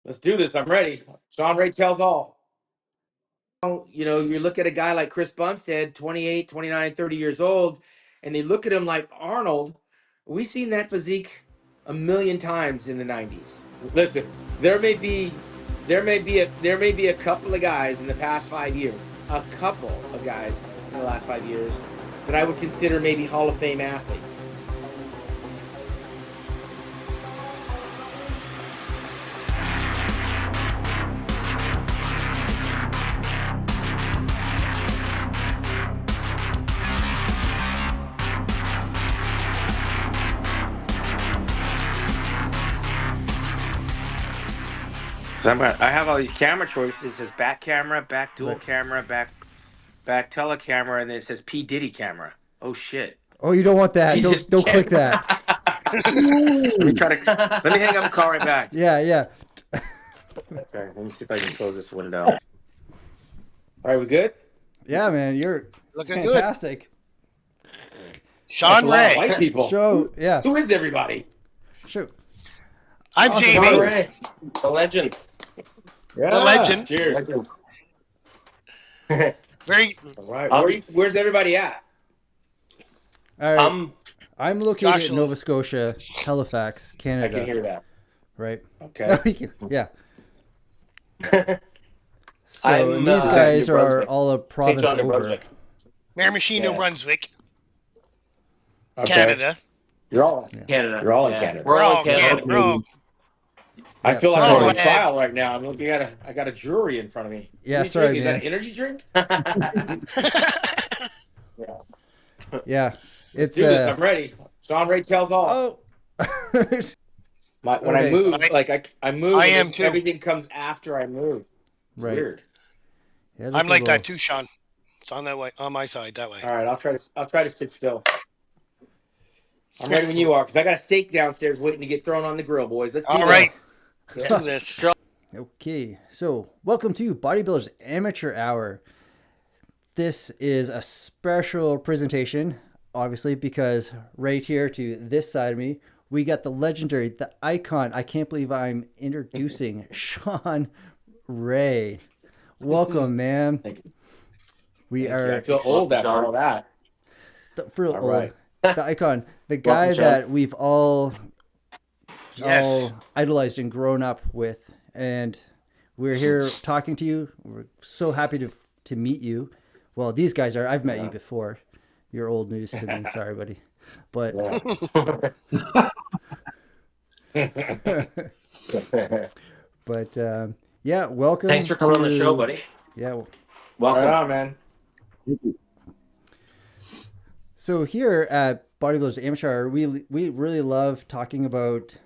Let's do this. I'm ready. Shawn Ray tells all. You look at a guy like Chris Bumstead, 28, 29, 30 years old, and they look at him like Arnold. We've seen that physique a million times in the 90s. Listen, there may be a couple of guys in the past 5 years, a couple of guys in the last 5 years that I would consider maybe Hall of Fame athletes. I have all these camera choices. It says back camera, back dual camera, back telecamera, and then it says P Diddy camera. Oh shit! Oh, you don't want that. Don't click that. Let me hang up and call right back. Yeah. Okay, let me see if I can close this window. All right, we good? Yeah, man, you're looking fantastic. Good. Shawn Ray. White people. Yeah. Who is everybody? Shoot. I'm Jamie. Shawn Ray. The legend. Yeah. The legend. Cheers. Very. All right. Where's everybody at? All right. I'm looking at Josh, Nova Scotia, Halifax, Canada. I can hear that. Right. Okay. Yeah. So these guys are all a province St. John, New over. Brunswick. Miramichi, New Brunswick, Okay. Canada. You're all Canada. You're all in Yeah. Canada. We're all in Canada. We're all- I feel like Yeah. I'm on Oh, trial right now. I'm looking at I got a jury in front of me. Yeah, What are you sorry, drinking? man. Is that an energy drink? Yeah. Let's do this. I'm ready. Shawn Ray tells all. Oh. When I move, I move. I am too. Everything comes after I move. It's Right. weird. Yeah, I'm like that too, Sean. It's on that way, on my side that way. All right, I'll try to sit still. I'm ready when you are, because I got a steak downstairs waiting to get thrown on the grill, boys. Let's do All this. right. Let's do this. Okay, so welcome to Bodybuilders Amateur Hour. This is a special presentation, obviously, because right here to this side of me, we got the legendary, the icon. I can't believe I'm introducing Shawn Ray. Welcome, man. Thank you. I feel old after all that. All right. The icon, the guy that we've all Yes. idolized and grown up with, and we're here talking to you. We're so happy to meet you. Well, these guys are. I've met you before. You're old news to me. Sorry, buddy. But yeah, welcome. Thanks for coming on the show, buddy. Yeah. Welcome. Right on, man. So here at Bodybuilders Amateur Hour, we really love talking about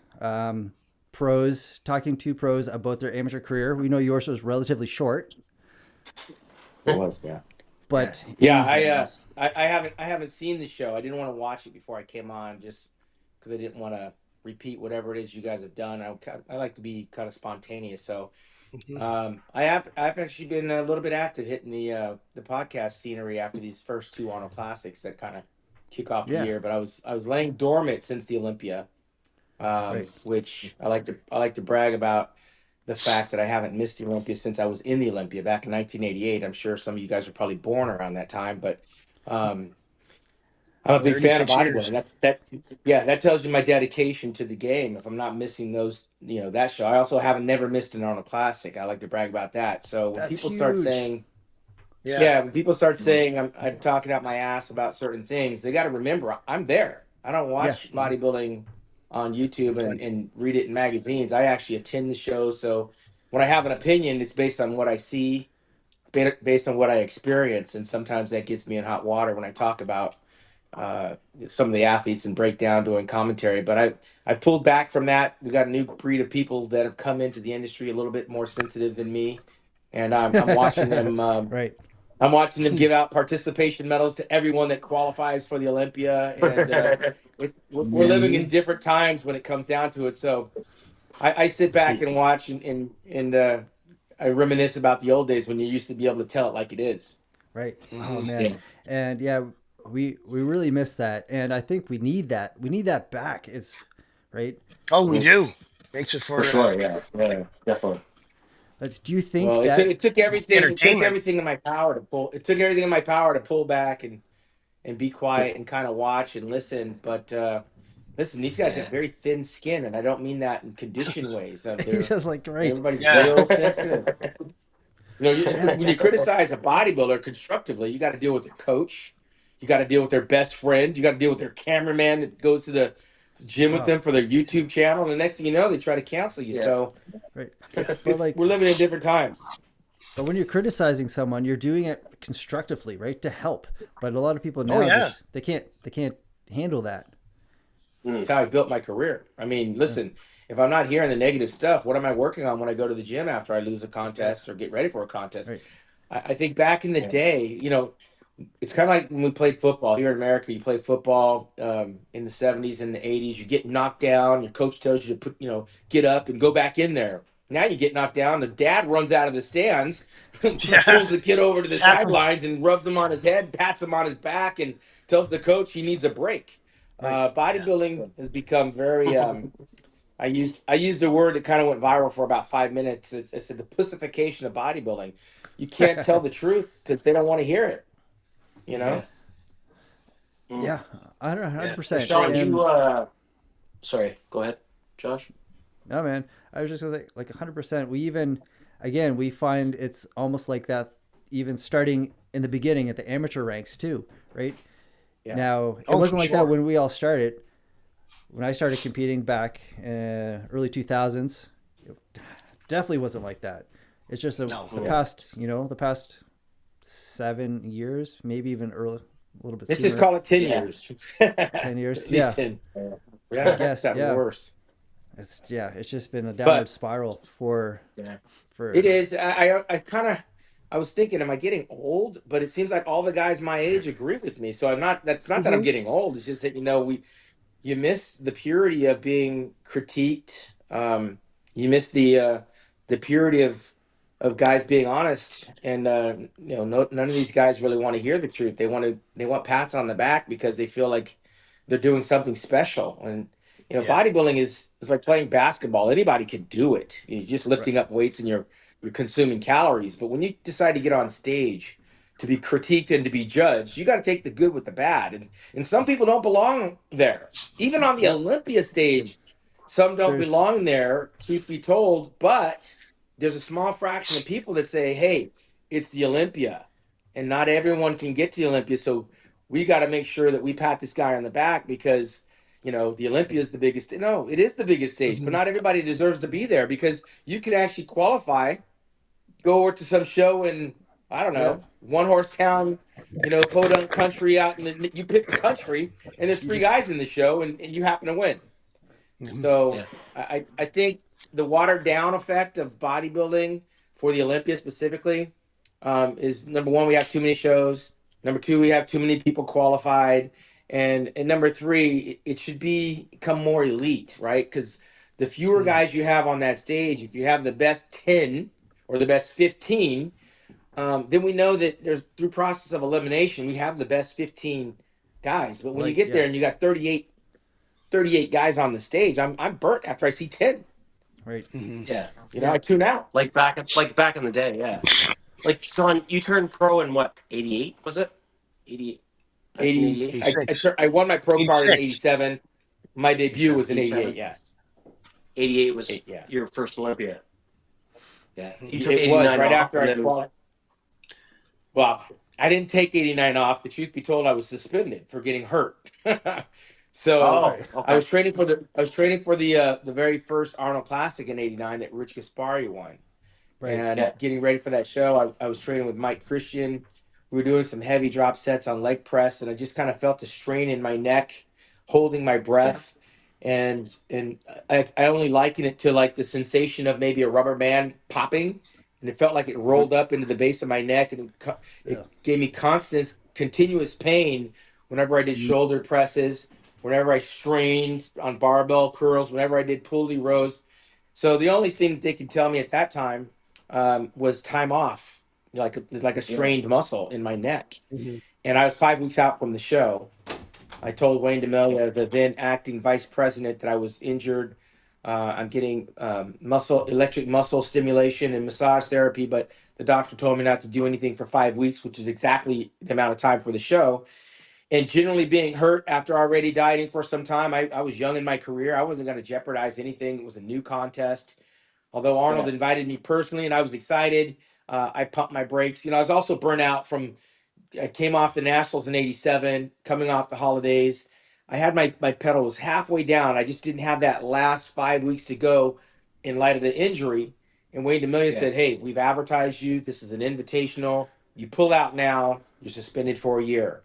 pros, talking to pros about their amateur career. We know yours was relatively short. It was, yeah. But yeah, I haven't seen the show. I didn't want to watch it before I came on, just because I didn't want to repeat whatever it is you guys have done. I like to be kind of spontaneous, so I've actually been a little bit active hitting the podcast scenery after these first two Arnold Classics that kind of kick off the year. But I was laying dormant since the Olympia, which I like to brag about. The fact that I haven't missed the Olympia since I was in the Olympia back in 1988. I'm sure some of you guys were probably born around that time, but I'm a big fan of bodybuilding. That tells you my dedication to the game. If I'm not missing those, that show. I also never missed an Arnold Classic. I like to brag about that. So when people start saying, when people start saying I'm talking out my ass about certain things, they got to remember I'm there. I don't watch bodybuilding on YouTube and read it in magazines. I actually attend the show. So when I have an opinion, it's based on what I see, based on what I experience. And sometimes that gets me in hot water when I talk about some of the athletes and break down doing commentary. But I pulled back from that. We got a new breed of people that have come into the industry a little bit more sensitive than me. And I'm watching them. I'm watching them give out participation medals to everyone that qualifies for the Olympia. And we're living in different times when it comes down to it. So I sit back and watch and I reminisce about the old days when you used to be able to tell it like it is. Right. Oh, man. And we really miss that. And I think we need that. We need that back. It's right. Oh, we do. Makes it For sure, yeah, definitely. Do you think Well, that it took everything. It took entertainment. everything in my power to pull. It took everything in my power to pull back and be quiet and kind of watch and listen. But listen, these guys have Yeah. very thin skin, and I don't mean that in condition ways. he's just like right? Everybody's Yeah. real sensitive. Yeah. When you criticize a bodybuilder constructively, you got to deal with their coach. You got to deal with their best friend. You got to deal with their cameraman that goes to the gym with Oh, them for their YouTube channel. And the next thing you know, they try to cancel you. Yeah. So right. But like, we're living in different times. but when you're criticizing someone, you're doing it constructively, right, to help. But a lot of people Oh, now yeah. just they can't handle that. That's how I built my career. I mean, listen, if I'm not hearing the negative stuff, what am I working on when I go to the gym after I lose a contest or get ready for a contest? Right. I think back in the day, it's kind of like when we played football here in America. You play football in the 70s and the 80s. You get knocked down. Your coach tells you to get up and go back in there. Now you get knocked down. The dad runs out of the stands, Yeah. pulls the kid over to the Tackles. sidelines and rubs him on his head, pats him on his back, and tells the coach he needs a break. Right. Bodybuilding has become very. I used a word that kind of went viral for about 5 minutes. It's the pacification of bodybuilding. You can't tell the truth because they don't want to hear it. You know. Yeah, 100%. Sean, And sorry, go ahead, Josh. no, man, I was just gonna say, like 100%. We even, again, we find it's almost like that, even starting in the beginning at the amateur ranks too, right? Yeah. Now, it Oh, wasn't for like sure. that when we all started. When I started competing back early 2000s, it definitely wasn't like that. It's just the past, the past 7 years, maybe even early, a little bit Let's sooner. just call it 10 Yeah. years. 10 years, At least yeah. 10. I guess, That yeah. worse. It's just been a downward But spiral for it is. I was thinking, am I getting old? But it seems like all the guys my age agree with me. So I'm not. That's not that I'm getting old. It's just that you miss the purity of being critiqued. You miss the purity of guys being honest, and none of these guys really want to hear the truth. They want pats on the back because they feel like they're doing something special. And bodybuilding is like playing basketball. Anybody can do it. You're just lifting up weights and you're consuming calories. But when you decide to get on stage to be critiqued and to be judged, you got to take the good with the bad. And some people don't belong there. Even on the Olympia stage, some don't There's belong there, truth be told, but there's a small fraction of people that say, hey, it's the Olympia, and not everyone can get to the Olympia. So we got to make sure that we pat this guy on the back because, the Olympia is the biggest. No, it is the biggest stage, but not everybody deserves to be there because you can actually qualify, go over to some show in, I don't know, one horse town, podunk country out in you pick the country, and there's three guys in the show, and you happen to win. So Yeah. I think the watered down effect of bodybuilding for the Olympia specifically is number one, we have too many shows. Number two, we have too many people qualified. And number three, it should become more elite, right? Because the fewer guys you have on that stage, if you have the best 10 or the best 15, then we know that there's through process of elimination, we have the best 15 guys. But when you get there and you got 38 guys on the stage, I'm burnt after I see 10. right. Yeah. I tune out. Like back in the day, yeah. Like Sean, you turned pro in what, 88, was it? 88. 80, 86. I won my pro card in 86. 87. My debut was in 87. 88, yes. 88 was Yeah. your first Olympia. Yeah. You took It was 89 right off after and I then qualified. Well, I didn't take 89 off. The truth be told, I was suspended for getting hurt. So okay. I was training for the very first Arnold Classic in '89 that Rich Gaspari won. Right. And getting ready for that show, I was training with Mike Christian. We were doing some heavy drop sets on leg press, and I just kind of felt the strain in my neck, holding my breath. And I only liken it to like the sensation of maybe a rubber band popping, and it felt like it rolled up into the base of my neck, and it gave me constant, continuous pain whenever I did shoulder presses, whenever I strained on barbell curls, whenever I did pulley rows. So the only thing they could tell me at that time was time off, like a strained muscle in my neck. And I was 5 weeks out from the show. I told Wayne DeMelia, the then acting vice president, that I was injured. I'm getting electric muscle stimulation and massage therapy, but the doctor told me not to do anything for 5 weeks, which is exactly the amount of time for the show. And generally being hurt after already dieting for some time, I was young in my career. I wasn't going to jeopardize anything. It was a new contest. Although Arnold invited me personally and I was excited, I pumped my brakes. I was also burnt out from, I came off the Nationals in '87, coming off the holidays. I had my pedal was halfway down. I just didn't have that last 5 weeks to go in light of the injury. And Wayne DeMillia said, "Hey, we've advertised you. This is an invitational. You pull out now, you're suspended for a year."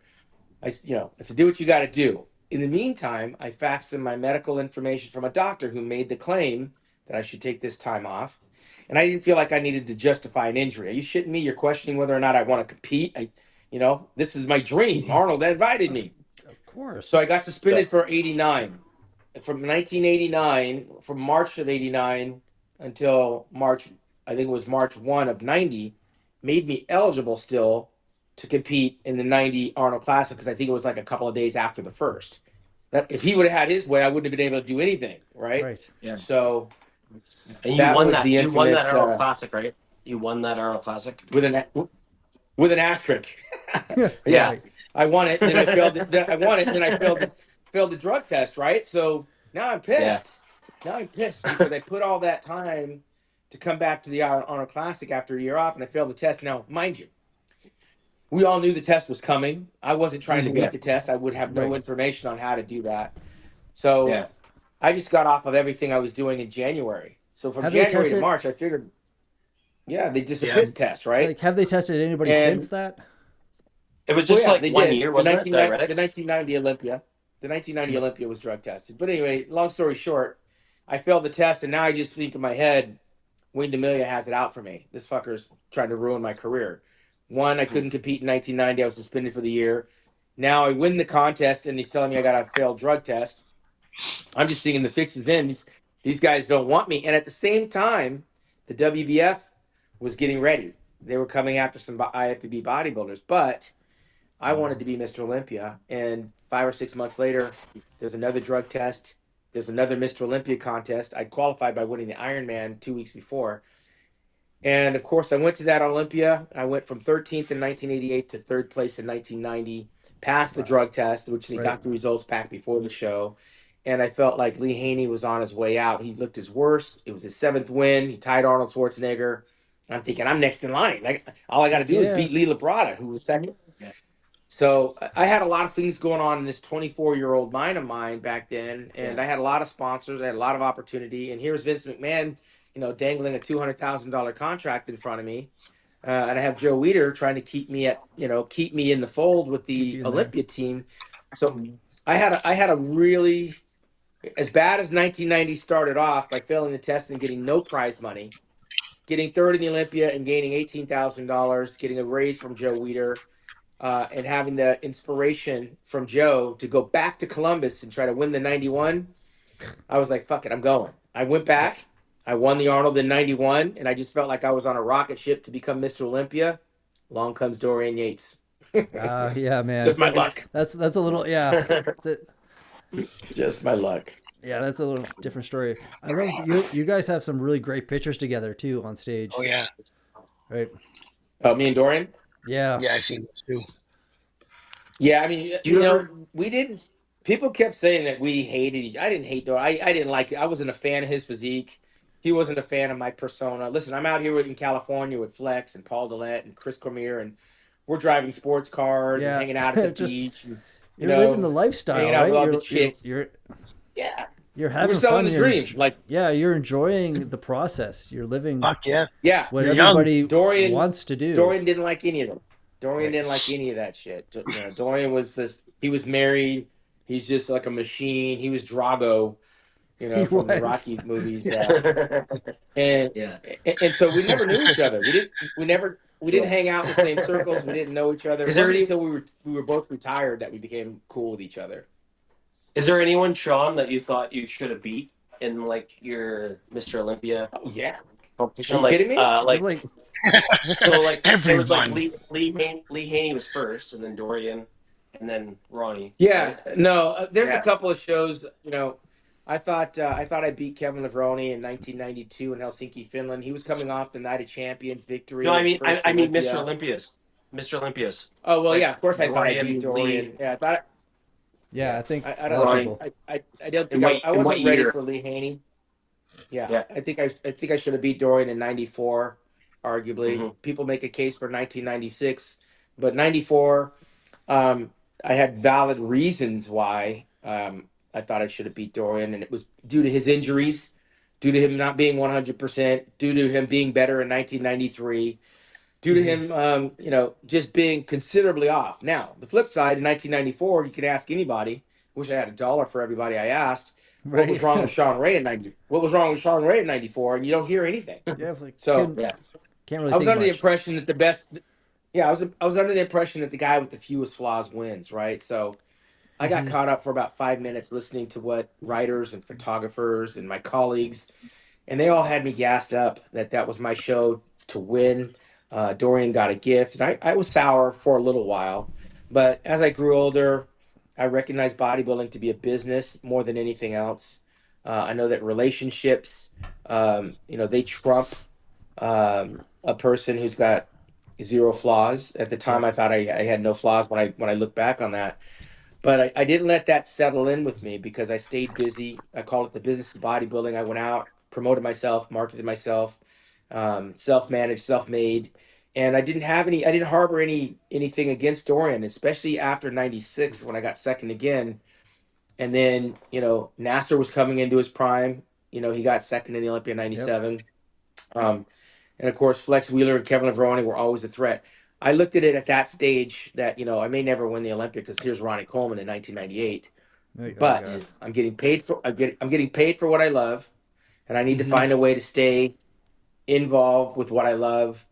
I said, do what you got to do. In the meantime, I faxed in my medical information from a doctor who made the claim that I should take this time off. And I didn't feel like I needed to justify an injury. Are you shitting me? You're questioning whether or not I want to compete. This is my dream. Arnold invited me. Of course. So I got suspended for 89. From 1989, from March of 89 until March, I think it was March 1 of 90, made me eligible still to compete in the 90 Arnold Classic because I think it was like a couple of days after the first. That if he would have had his way, I wouldn't have been able to do anything, right? Right. Yeah. So And you that won was that. the You won infamous that Arnold Classic, right? You won that Arnold Classic. with an asterisk. Yeah. Right. I won it, then I failed it. Then I won it, then I failed the drug test, right? So now I'm pissed. Yeah. Now I'm pissed because I put all that time to come back to the Arnold Classic after a year off, and I failed the test. Now, mind you, we all knew the test was coming. I wasn't trying to beat the test. I would have no Right. information on how to do that. So Yeah. I just got off of everything I was doing in January. So from Have they January to tested- March, I figured, they just a piss test, right? Like, have they tested anybody And- since that? It was just they like 1 did. year, The wasn't it? 1990 Olympia. The 1990 Olympia was drug tested. But anyway, long story short, I failed the test, and now I just think in my head, Wayne DeMillia has it out for me. This fucker's trying to ruin my career. One, I couldn't compete in 1990. I was suspended for the year. Now I win the contest, and he's telling me I got a failed drug test. I'm just thinking the fix is in. These guys don't want me. And at the same time, the WBF was getting ready. They were coming after some IFBB bodybuilders, but I wanted to be Mr. Olympia. And 5 or 6 months later, there's another drug test. There's another Mr. Olympia contest. I qualified by winning the Ironman 2 weeks before. And of course, I went to that Olympia. I went from 13th in 1988 to third place in 1990, passed the drug test, which they got the results back before the show. And I felt like Lee Haney was on his way out. He looked his worst. It was his 7th win. He tied Arnold Schwarzenegger. I'm thinking, I'm next in line. All I got to do is beat Lee Labrada, who was second. Yeah. So I had a lot of things going on in this 24-year-old mind of mine back then. And I had a lot of sponsors. I had a lot of opportunity. And here's Vince McMahon, dangling a $200,000 contract in front of me. And I have Joe Weider trying to keep me in the fold with the Olympia team. So I had a really, as bad as 1990 started off by failing the test and getting no prize money, getting third in the Olympia and gaining $18,000, getting a raise from Joe Weider, and having the inspiration from Joe to go back to Columbus and try to win the 91. I was like, fuck it, I'm going. I went back. I won the Arnold in 91, and I just felt like I was on a rocket ship to become Mr. Olympia. Along comes Dorian Yates. Yeah, man. Just my luck. That's a little, Just my luck. Yeah, that's a little different story. I love you guys have some really great pictures together too on stage. Oh yeah. Right. Oh, me and Dorian? Yeah. Yeah, I seen this too. Yeah, I mean, we didn't. People kept saying that we hated. I didn't hate Dorian. I didn't like it. I wasn't a fan of his physique. He wasn't a fan of my persona. Listen, I'm out here in California with Flex and Paul Dillette and Chris Cormier, and we're driving sports cars and hanging out at the beach. And, you're living the lifestyle, hanging out right? with all the chicks. You're we're having selling fun. the dream. You're enjoying the process. You're living. Fuck yeah. Yeah. What everybody wants to do. Dorian didn't like any of them. Dorian didn't like any of that shit. Dorian was this. He was married. He's just like a machine. He was Drago, from the Rocky movies. And so we never knew each other. We didn't hang out in the same circles. We didn't know each other. It wasn't until we were both retired that we became cool with each other. Is there anyone, Shawn, that you thought you should have beat in your Mr. Olympia? Oh yeah. Competition? Are you kidding me? There was Lee Haney was first, and then Dorian, and then Ronnie. Yeah, right? no, there's a couple of shows, I thought I beat Kevin Levrone in 1992 in Helsinki, Finland. He was coming off the Night of Champions No, victory, I his mean, first I mean, Mr. Olympia. Olympius, Mr. Olympius, Oh well, like yeah, of course I thought I beat Dorian Dorian. Lee Yeah, I thought. Yeah, I Yeah, think I a lot don't. of Ronnie. people. I don't think I In what wasn't ready year? for Lee Haney. Yeah, Yeah. I think I should have beat Dorian in '94. Arguably, Hmm. people make a case for 1996, but '94. I had valid reasons why I thought I should have beat Dorian, and it was due to his injuries, due to him not being 100%, due to him being better in 1993, due to Mhm. him, just being considerably off. Now, the flip side, in 1994, you could ask anybody. Wish I had $1 for everybody I asked. What was Right? wrong with Shawn Ray in 90? What was wrong with Shawn Ray in '94? And you don't hear anything. Yeah, like So couldn't Yeah. can't really I was think under the much. impression that the best. Yeah, I was under the impression that the guy with the fewest flaws wins, right? So I got Mhm. caught up for about 5 minutes listening to what writers and photographers and my colleagues, and they all had me gassed up that that was my show to win. Dorian got a gift, and I was sour for a little while, but as I grew older, I recognized bodybuilding to be a business more than anything else. I know that relationships, they trump a person who's got zero flaws. At the time, Yep. I thought I had no flaws when I look back on that, but I didn't let that settle in with me because I stayed busy. I call it the business of bodybuilding. I went out, promoted myself, marketed myself, self-managed, self-made, and I didn't harbor anything against Dorian, especially after '96 when I got second again. And then Nasser was coming into his prime. He got second in the Olympia Yep. '97. Um, and of course, Flex Wheeler and Kevin Levrone were always a threat. I looked at it at that stage that I may never win the Olympia because here's Ronnie Coleman in 1998, Oh but god. I'm getting paid for what I love, and I need to Mhm. find a way to stay involved with what I love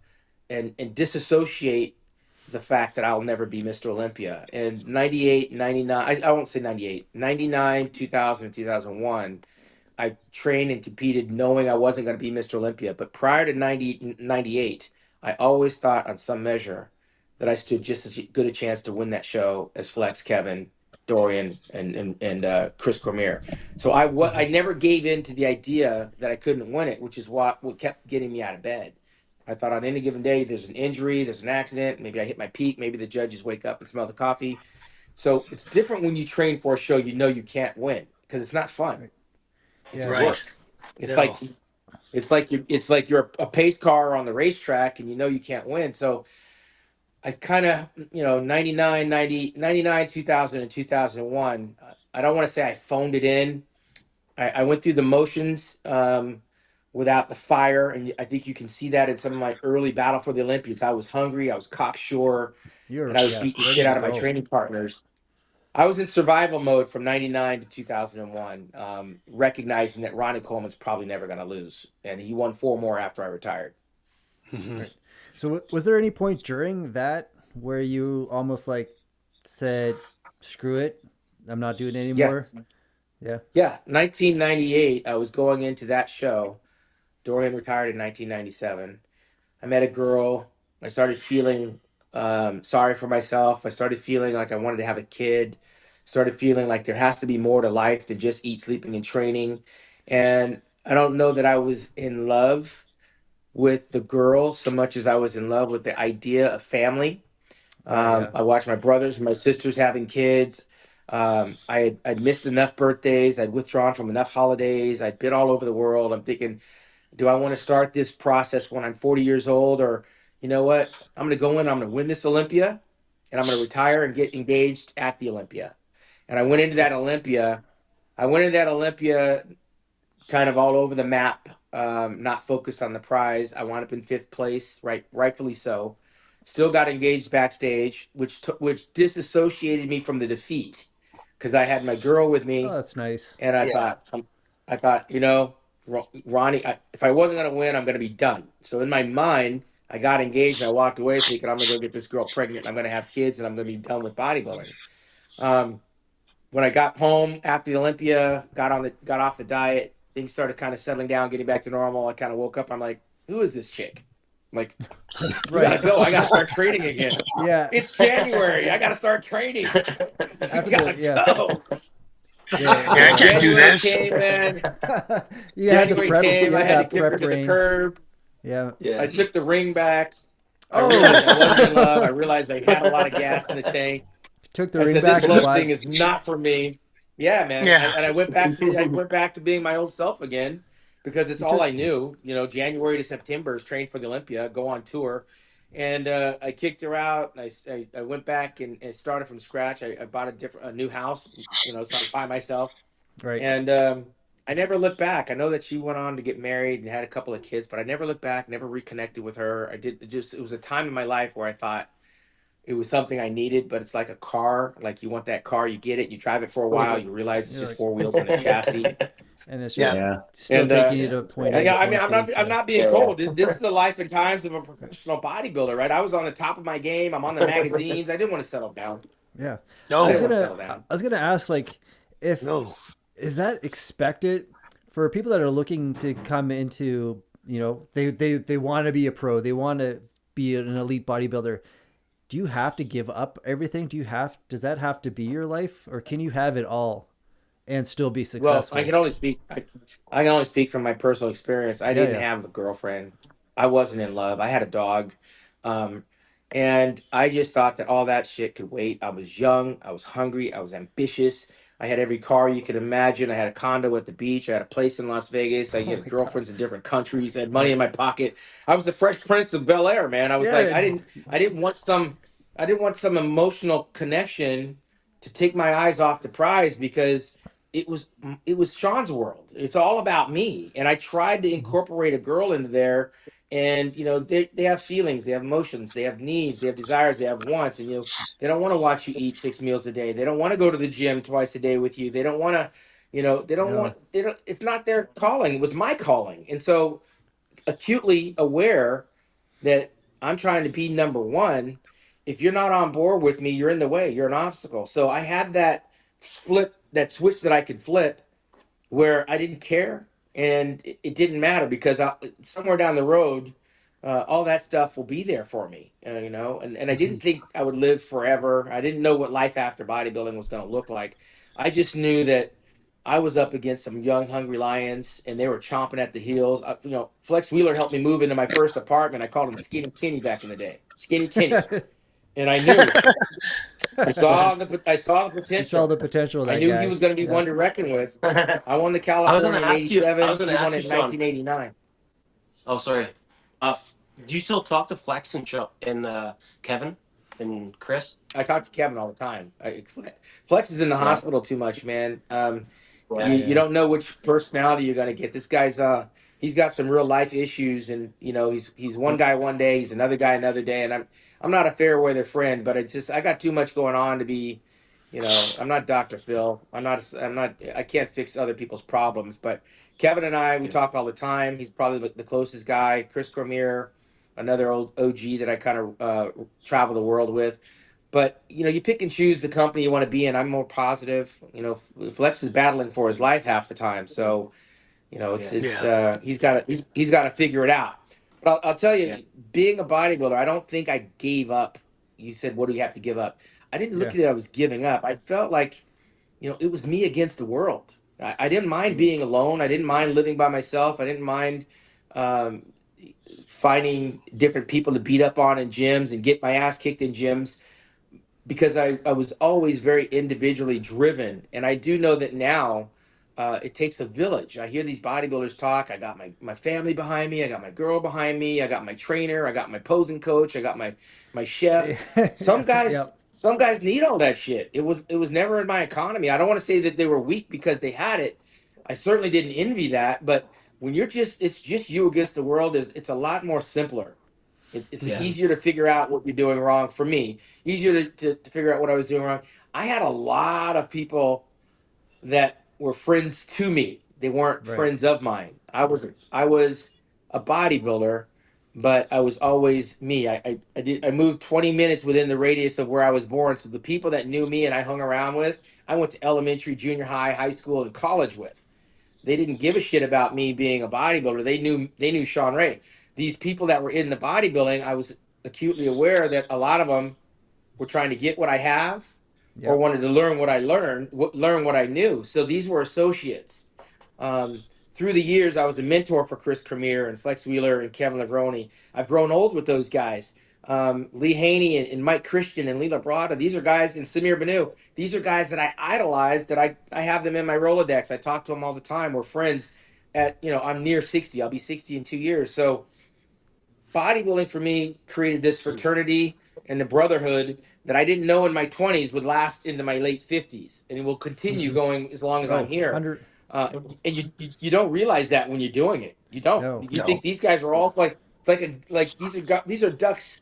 and disassociate the fact that I'll never be Mr. Olympia. And 98, 99, I won't say 98, 99, 2000, 2001. I trained and competed knowing I wasn't going to be Mr. Olympia. But prior to 98, I always thought on some measure that I stood just as good a chance to win that show as Flex, Kevin, Dorian, and Chris Cormier. So I Mhm. never gave in to the idea that I couldn't win it, which is what kept getting me out of bed. I thought on any given day, there's an injury, there's an accident, maybe I hit my peak, maybe the judges wake up and smell the coffee. So it's different when you train for a show you can't win because it's not fun. Right. It's Yeah. Right. work. It's like No. it's like you're a pace car on the racetrack and you can't win. So I kind of, 99, 90, 99, 2000 and 2001. I don't want to say I phoned it in. I went through the motions without the fire. And I think you can see that in some of my early battle for the Olympians. I was hungry, I was cocksure, and You're I was beating the ready shit to out of my go. training partners. I was in survival mode from '99 to 2001, recognizing that Ronnie Coleman's probably never going to lose, and he won four more after I retired. Mhm. Right. So was there any point during that where you almost like said, "Screw it, I'm not doing it Yeah, anymore"? Yeah. yeah. 1998, I was going into that show. Dorian retired in 1997. I met a girl. I started feeling sorry for myself. I started feeling like I wanted to have a kid. Started feeling like there has to be more to life than just eat, sleeping, and training. And I don't know that I was in love with the girl so much as I was in love with the idea of family. Oh yeah. I watched my brothers and my sisters having kids. I'd missed enough birthdays. I'd withdrawn from enough holidays. I'd been all over the world. I'm thinking, do I want to start this process when I'm 40 years old? Or, you know what? I'm going to go in, I'm going to win this Olympia, and I'm going to retire and get engaged at the Olympia. And I went into that Olympia kind of all over the map, not focused on the prize. I wound up in fifth place, right, rightfully so. Still got engaged backstage, which disassociated me from the defeat because I had my girl with Oh, me, that's nice. and Yeah. I thought, Ronnie, if I wasn't gonna win, I'm gonna be done. So in my mind, I got engaged and I walked away thinking I'm gonna go get this girl pregnant and I'm gonna have kids and I'm gonna be done with bodybuilding. Um, when I got home after the Olympia, got off the diet, things started kind of settling down, getting back to normal. I kind of woke up. I'm like, who is this chick? I'm like, we gotta Right. go. I gotta start training again. Yeah. It's January. I gotta start training. We After gotta the yeah. go. I can't do January this. came, man. You had the January prep. came. You I had had to that kick her prep to the ring. curb. Yeah. I Yeah. took the ring back. I Oh. realized I wasn't in love. I realized I had a lot of gas in the tank. Took the I ring said, "This back and love thing bought. is not for me." Yeah, man. Yeah. I went back to being my old self again because it's You all took. I knew. January to September is train for the Olympia, go on tour, and I kicked her out. And I went back and started from scratch. I bought a new house, so I was by myself, Right. and I never looked back. I know that she went on to get married and had a couple of kids, but I never looked back. Never reconnected with her. It was a time in my life where I thought it was something I needed, but it's like a car. Like you want that car, you get it, you drive it for a while, you realize it's You're just like, four wheels and a chassis. and it's Yeah. just Yeah. still And taking you Yeah, to that's point right. A to yeah, I mean, point I'm B. not I'm Yeah. not being Yeah, cold. This is the life and times of a professional bodybuilder, right? I was on the top of my game. I'm on the magazines. I didn't want to settle down. Yeah. I I was No. didn't want to gonna. settle down. I was gonna ask, like, if No. is that expected for people that are looking to come into, they want to be a pro, they want to be an elite bodybuilder. Do you have to give up everything? Does that have to be your life, or can you have it all and still be Well, successful? I can only speak from my personal experience. I Yeah, didn't yeah. have a girlfriend. I wasn't in love. I had a dog. Um, and I just thought that all that shit could wait. I was young, I was hungry, I was ambitious. I had every car you could imagine. I had a condo at the beach. I had a place in Las Vegas. I Oh had my god. girlfriends in different countries. I had money Yeah. in my pocket. I was the Fresh Prince of Bel Air, man. I was like, Yeah. I didn't want some emotional connection to take my eyes off the prize because it was it was Sean's world. It's all about me, and I tried to incorporate a girl into there. And they have feelings, they have emotions, they have needs, they have desires, they have wants, and they don't want to watch you eat 6 meals a day. They don't want to go to the gym twice a day with you. They don't want to, they don't No. want. They don't. It's not their calling. It was my calling, and so acutely aware that I'm trying to be number one. If you're not on board with me, you're in the way. You're an obstacle. So I had that switch that I could flip where I didn't care and it didn't matter because somewhere down the road, all that stuff will be there for me, and I didn't think I would live forever. I didn't know what life after bodybuilding was going to look like. I just knew that I was up against some young, hungry lions and they were chomping at the heels. Flex Wheeler helped me move into my first apartment. I called him Skinny Kenny back in the day, Skinny Kenny. And I knew I saw the You saw potential. the potential of I that knew he guy. was going to be Yeah. one to reckon with. I won the I was gonna California in ask you. I was '87. gonna He won ask it you, in Sean. 1989. Oh, sorry. Do you still talk to Flex and Kevin and Chris? I talk to Kevin all the time. Flex is in the Yeah. hospital too much, man. Yeah. Yeah, You yeah. don't know which personality you're going to get. This guy's he's got some real life issues, and he's one guy one day, he's another guy another day, and I'm not a fair weather friend, but I got too much going on to be. I'm not Dr. Phil. I can't fix other people's problems, but Kevin and we Yeah. talk all the time. He's probably the closest guy. Chris Cormier, another old OG that I kind of travel the world with. But you pick and choose the company you want to be in. I'm more positive. Flex is battling for his life half the time, so Yeah. it's Yeah. he's got to figure it out. But I'll tell Yeah. you, being a bodybuilder, I don't think I gave up. You said, what do you have to give up? I didn't look Yeah. at it. I was giving up. I felt like it was me against the world. I didn't mind being alone. I didn't mind living by myself. I didn't mind um, finding different people to beat up on in gyms and get my ass kicked in gyms because I was always very individually driven. And I do know that now it takes a village. I hear these bodybuilders talk. I got my family behind me. I got my girl behind me. I got my trainer. I got my posing coach. I got my chef. Some Yeah. guys Yep. some guys need all that shit. It was never in my economy. I don't want to say that they were weak because they had it. I certainly didn't envy that. But when it's just you against the world, it's a lot more simpler. It's Yeah. easier to figure out what you're doing wrong for me. Easier to figure out what I was doing wrong. I had a lot of people that were friends to me. They weren't Right. friends of mine. I was a bodybuilder, but I was always me. I moved 20 minutes within the radius of where I was born. So the people that knew me and I hung around with, I went to elementary, junior high, high school, and college with. They didn't give a shit about me being a bodybuilder. They knew Shawn Ray. These people that were in the bodybuilding, I was acutely aware that a lot of them were trying to get what I have, or Yep. wanted to learn what I learned, learn what I knew. So these were associates. Through the years, I was a mentor for Chris Cremier and Flex Wheeler and Kevin Levrone. I've grown old with those guys. Lee Haney and Mike Christian and Lee Labrada. These are guys, and Samir Banu. These are guys that I idolized, that I have them in my Rolodex. I talk to them all the time. We're friends I'm near 60. I'll be 60 in 2 years. So bodybuilding for me created this fraternity and the brotherhood that I didn't know in my 20s would last into my late 50s, and it will continue going as long as I'm Oh, here. 100. And you don't realize that when you're doing it. You don't. No. You No. think these guys are all like these are ducks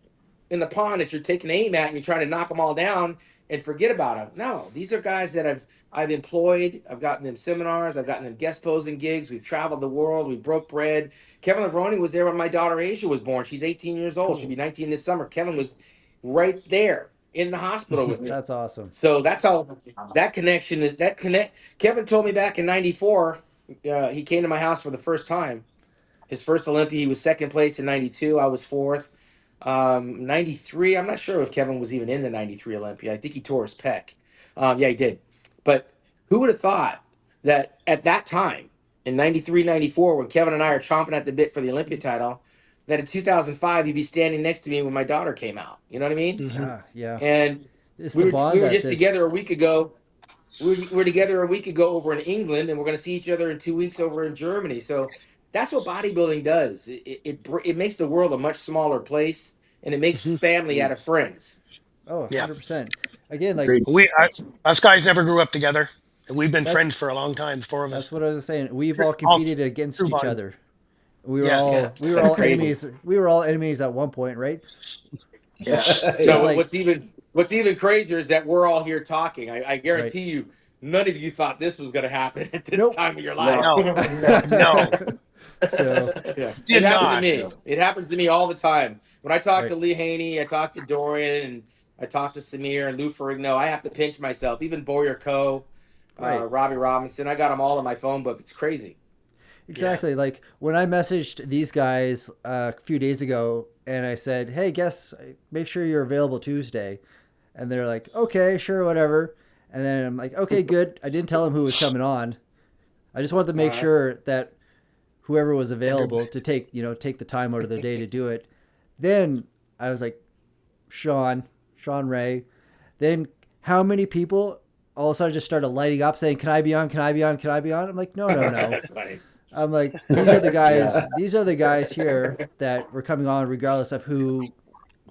in the pond that you're taking aim at and you're trying to knock them all down and forget about them. No, these are guys that I've employed. I've gotten them seminars. I've gotten them guest posing gigs. We've traveled the world. We broke bread. Kevin Levrone was there when my daughter Asia was born. She's 18 years old. She'll Cool. be 19 this summer. Kevin was right there in the hospital with me. That's awesome. So that's how that connection is. That connect. Kevin told me back in '94. He came to my house for the first time. His first Olympia, he was second place in '92. I was fourth. '93. I'm not sure if Kevin was even in the '93 Olympia. I think he tore his pec. Yeah, he did. But who would have thought that at that time in '93, '94, when Kevin and I are chomping at the bit for the Olympia title, that in 2005 he'd be standing next to me when my daughter came out. You know what I mean? Yeah. And It's we the were bond we were that just together a this. week ago. We were together a week ago over in England, and we're going to see each other in 2 weeks over in Germany. So that's what bodybuilding does. It makes the world a much smaller place, and it makes family out of friends. Oh, Yeah. 100%. Again, like Agreed. Us guys never grew up together. And we've been that's friends for a long time, the four of that's us. what I was saying. We've all All competed against through each body. other. We were Yeah. all Yeah, we were that's all crazy. enemies. We were all enemies at one point, right? Yeah. Just No, like what's even crazier is that we're all here talking. I right. guarantee you, none of you thought this was going to happen at this Nope. time of your life. No. No, no, So Yeah, it did happens to not. me. It happens to me all the time. When I talk right. to Lee Haney, I talk to Dorian, and I talk to Samir and Lou Ferrigno. I have to pinch myself. Even Boyer Coe, Right. Robbie Robinson. I got them all in my phone book. It's crazy. Yeah. Exactly. Like when I messaged these guys a few days ago and I said, "Hey, guess make sure you're available Tuesday." And they're like, "Okay, sure, whatever." And then I'm like, "Okay, good." I didn't tell them who was coming on. I just wanted to make Uh, sure that whoever was Everybody. available to take the time out of their day to do it. Then I was like, Shawn Ray. Then how many people all of a sudden just started lighting up saying, "Can I be on? Can I be on? Can I be on?" I'm like, "No, no, no." That's funny. I'm like, these are the guys. Yeah. These are the guys here that were coming on, regardless of who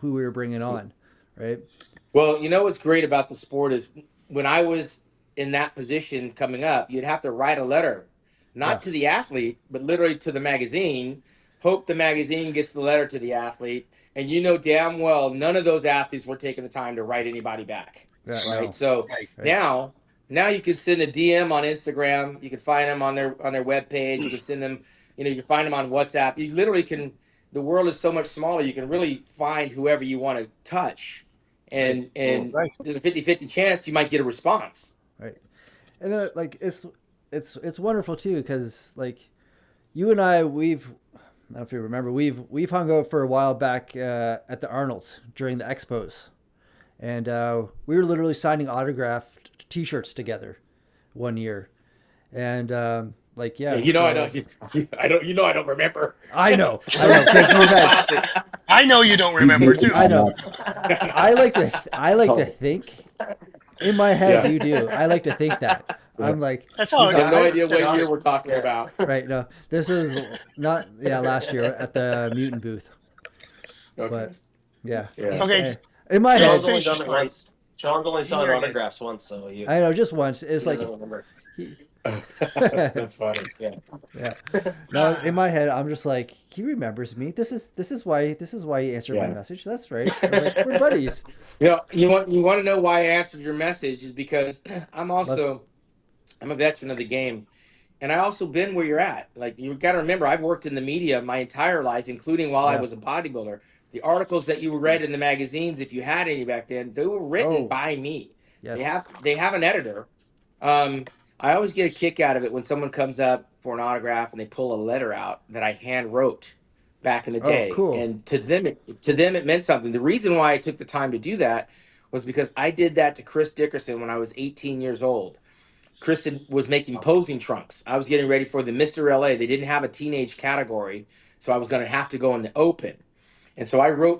we were bringing on, right? Well, you know what's great about the sport is when I was in that position coming up, you'd have to write a letter, Yeah, not to the athlete, but literally to the magazine. Hope the magazine gets the letter to the athlete, and you know damn well none of those athletes were taking the time to write anybody back, yeah, right? no, So Right. right, now you can send a DM on Instagram. You can find them on their webpage. You can send them, you can find them on WhatsApp. You literally can. The world is so much smaller. You can really find whoever you want to touch, right, and Right. there's a 50-50 chance you might get a response. right. And like it's wonderful too because like you and I, I don't know if you remember, we've hung out for a while back at the Arnold's during the expos, and we were literally signing autographed T-shirts together one year, and like Yeah, yeah, I so don't. I don't remember. I know, because you had. Classic. I know you don't remember too. I know. I like to think in my head. Yeah. You do. I like to think that. I'm like, That's all. I have no idea what I- year we're talking about. right? No, this was not. Yeah, last year at the Mutant booth. Okay. But yeah. Yeah. Okay. In my Yeah, head, Sean's only finish your done it story. once. Sean's only signed Here it is. autographs once, so he I know just once. It's like, doesn't remember. That's funny. Yeah. yeah. Now in my head, I'm just like, he remembers me. This is why he answered my Yeah. message. That's right. I'm like, we're buddies. You want to know why I answered your message is because I'm a veteran of the game, and I also been where you're at. Like you got to remember, I've worked in the media my entire life, including while I Yeah. was a bodybuilder. The articles that you read in the magazines, if you had any back then, they were written Oh. by me. Yes. They have an editor. I always get a kick out of it when someone comes up for an autograph and they pull a letter out that I hand wrote back in the Oh, day, cool. and to them it meant something. The reason why I took the time to do that was because I did that to Chris Dickerson when I was 18 years old. Chris was making posing trunks. I was getting ready for the Mr. LA. They didn't have a teenage category, so I was going to have to go in the open. And so I wrote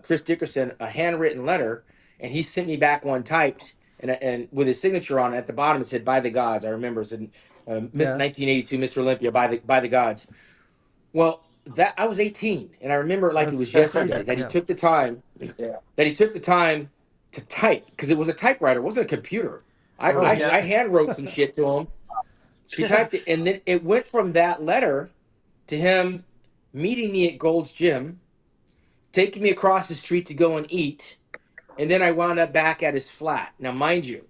Chris Dickerson a handwritten letter, and he sent me back one typed, and with his signature on it at the bottom, it said "By the Gods." I remember it said Yeah. 1982 Mr. Olympia by the Gods. Well, that I was 18, and I remember it like it That's was crazy. yesterday that he Yeah. took the time to type, because it was a typewriter, it wasn't a computer. I, Oh, I Yeah. I hand wrote some shit to him. He typed it, and then it went from that letter to him meeting me at Gold's Gym, taking me across the street to go and eat, and then I wound up back at his flat. Now, mind you,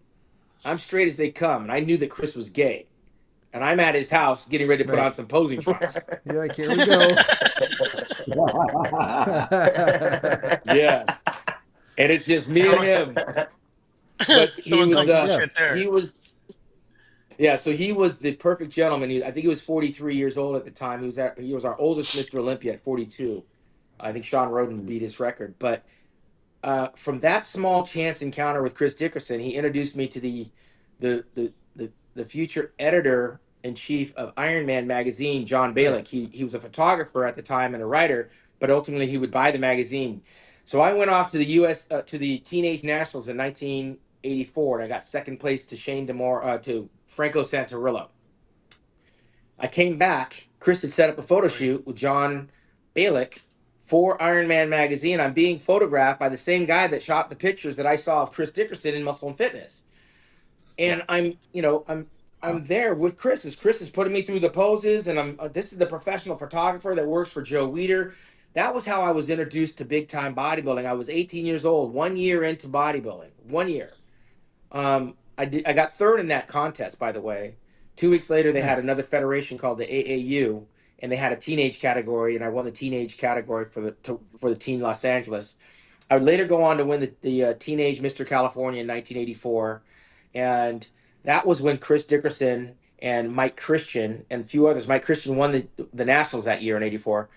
I'm straight as they come, and I knew that Chris was gay, and I'm at his house getting ready to put Right. on some posing trunks. You're like, here we go. Yeah, and it's just me and him. But Someone called Yeah. bullshit there. he was yeah. So he was the perfect gentleman. I think he was 43 years old at the time. He was our oldest Mr. Olympia at 42. I think Sean Roden beat his record. But from that small chance encounter with Chris Dickerson, he introduced me to the future editor in chief of Iron Man magazine, John Balick. Right. He was a photographer at the time and a writer, but ultimately he would buy the magazine. So I went off to the U.S. To the Teenage Nationals in 1984, and I got second place to to Franco Santarillo. I came back. Chris had set up a photo shoot with John Balick for Iron Man magazine. I'm being photographed by the same guy that shot the pictures that I saw of Chris Dickerson in Muscle and Fitness. And I'm there with Chris as Chris is putting me through the poses, and this is the professional photographer that works for Joe Weider. That was how I was introduced to big time bodybuilding. I was 18 years old, 1 year into bodybuilding, 1 year. I got third in that contest, by the way. 2 weeks later, they had Nice. another federation called the AAU, and they had a teenage category, and I won the teenage category for the Teen Los Angeles. I would later go on to win the teenage Mr. California in 1984, and that was when Chris Dickerson and Mike Christian and a few others. Mike Christian won the nationals that year in '84.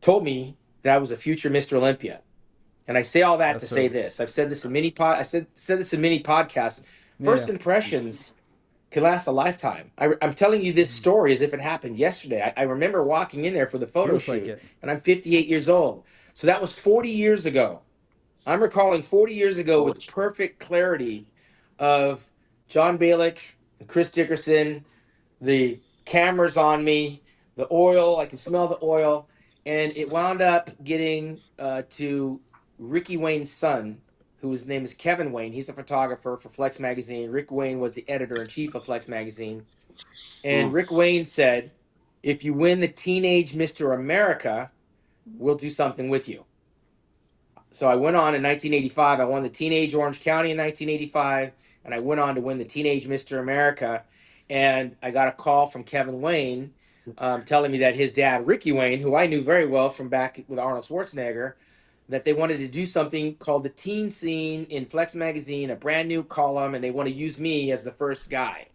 Told me that I was a future Mr. Olympia. And I say all that to say this. I've said this in said this in many podcasts. First Yeah. impressions can last a lifetime. I'm telling you this story as if it happened yesterday. I remember walking in there for the photo Feels like shoot, it. and I'm 58 years old. So that was 40 years ago. I'm recalling 40 years ago with perfect clarity of John Balick and Chris Dickerson, the cameras on me, the oil. I could smell the oil, and it wound up getting to Ricky Wayne's son, whose name is Kevin Wayne. He's a photographer for Flex Magazine. Rick Wayne was the editor in chief of Flex Magazine, and Rick Wayne said, "If you win the Teenage Mr. America, we'll do something with you." So I went on in 1985. I won the Teenage Orange County in 1985, and I went on to win the Teenage Mr. America. And I got a call from Kevin Wayne telling me that his dad, Ricky Wayne, who I knew very well from back with Arnold Schwarzenegger, that they wanted to do something called the Teen Scene in Flex Magazine, a brand new column, and they want to use me as the first guy.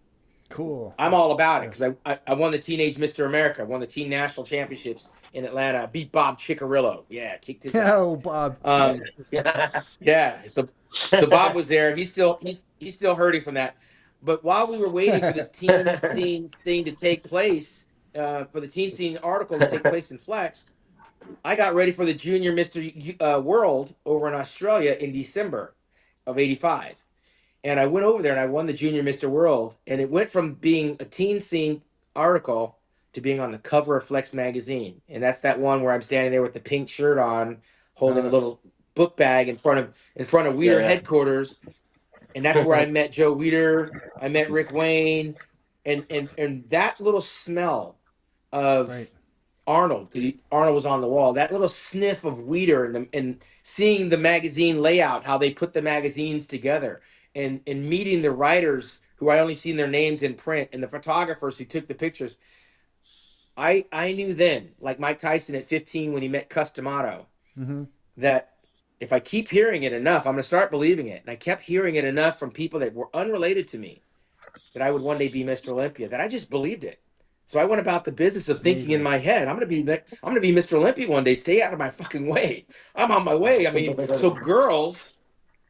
Cool. I'm all about it because I won the Teenage Mr. America, won the Teen National Championships in Atlanta, beat Bob Cicherillo. Yeah, kicked his ass. Oh, Bob. Yeah. So Bob was there. He's still hurting from that. But while we were waiting for this teen scene thing to take place, for the teen scene article to take place in Flex, I got ready for the Junior Mr. World over in Australia in December of '85. And I went over there and I won the Junior Mr. World. And it went from being a teen scene article to being on the cover of Flex magazine. And that's that one where I'm standing there with the pink shirt on, holding a little book bag in front of Weider headquarters. And that's where I met Joe Weider. I met Rick Wayne. And that little smell of Right. Arnold. Arnold was on the wall. That little sniff of Weider and seeing the magazine layout, how they put the magazines together, and meeting the writers who I only seen their names in print, and the photographers who took the pictures. I knew then, like Mike Tyson at 15 when he met Customato, Mm-hmm. that if I keep hearing it enough, I'm going to start believing it. And I kept hearing it enough from people that were unrelated to me that I would one day be Mr. Olympia, that I just believed it. So I went about the business of thinking in my head, I'm gonna be Mr. Olympia one day. Stay out of my fucking way. I'm on my way. I mean, so girls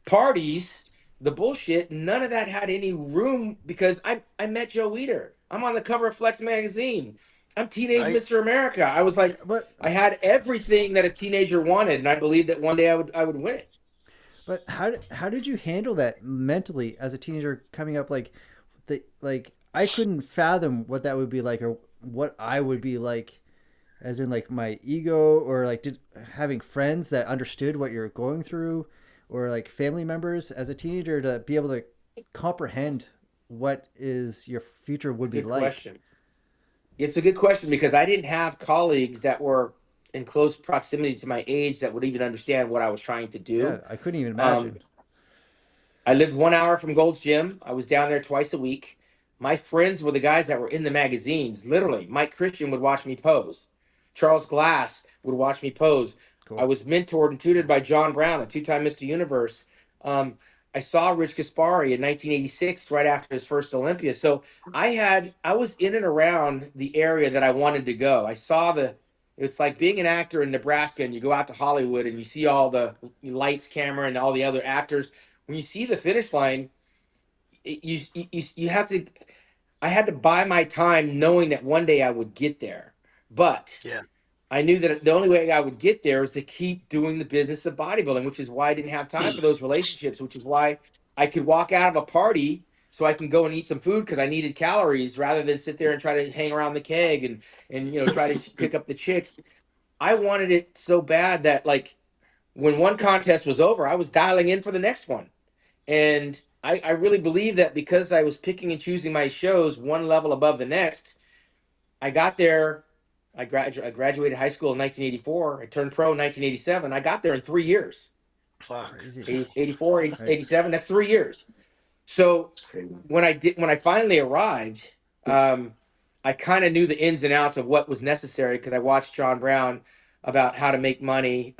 parties, the bullshit, none of that had any room because I met Joe Weider. I'm on the cover of Flex magazine. I'm teenage Right. Mr. America. I was like, But I had everything that a teenager wanted, and I believed that one day I would win it. but how did you handle that mentally as a teenager coming up? Like I couldn't fathom what that would be like, or what I would be like, as in like my ego, or like having friends that understood what you're going through, or like family members as a teenager to be able to comprehend what is your future would be Good like. question. It's a good question because I didn't have colleagues that were in close proximity to my age that would even understand what I was trying to Yeah, do. I couldn't even Um, imagine. I lived 1 hour from Gold's Gym. I was down there twice a week. My friends were the guys that were in the magazines. Literally, Mike Christian would watch me pose. Charles Glass would watch me pose. I Cool. was mentored and tutored by John Brown, a two-time Mr. Universe. Um, I saw Rich Gaspari in 1986, right after his first Olympia. So I was in and around the area that I wanted to go. I saw it's like being an actor in Nebraska and you go out to Hollywood and you see all the lights, camera, and all the other actors. When you see the finish line, you have to. I had to buy my time, knowing that one day I would get there. But Yeah. I knew that the only way I would get there is to keep doing the business of bodybuilding, which is why I didn't have time for those relationships, which is why I could walk out of a party so I can go and eat some food because I needed calories rather than sit there and try to hang around the keg and try to pick up the chicks. I wanted it so bad that like when one contest was over, I was dialing in for the next one. And I really believe that because I was picking and choosing my shows one level above the next, I got there. I graduated high school in 1984. I turned pro in 1987. I got there in 3 years. Fuck. Crazy. 84, Right. 87. That's 3 years. So when I finally arrived, um, I kind of knew the ins and outs of what was necessary because I watched John Brown about how to make money,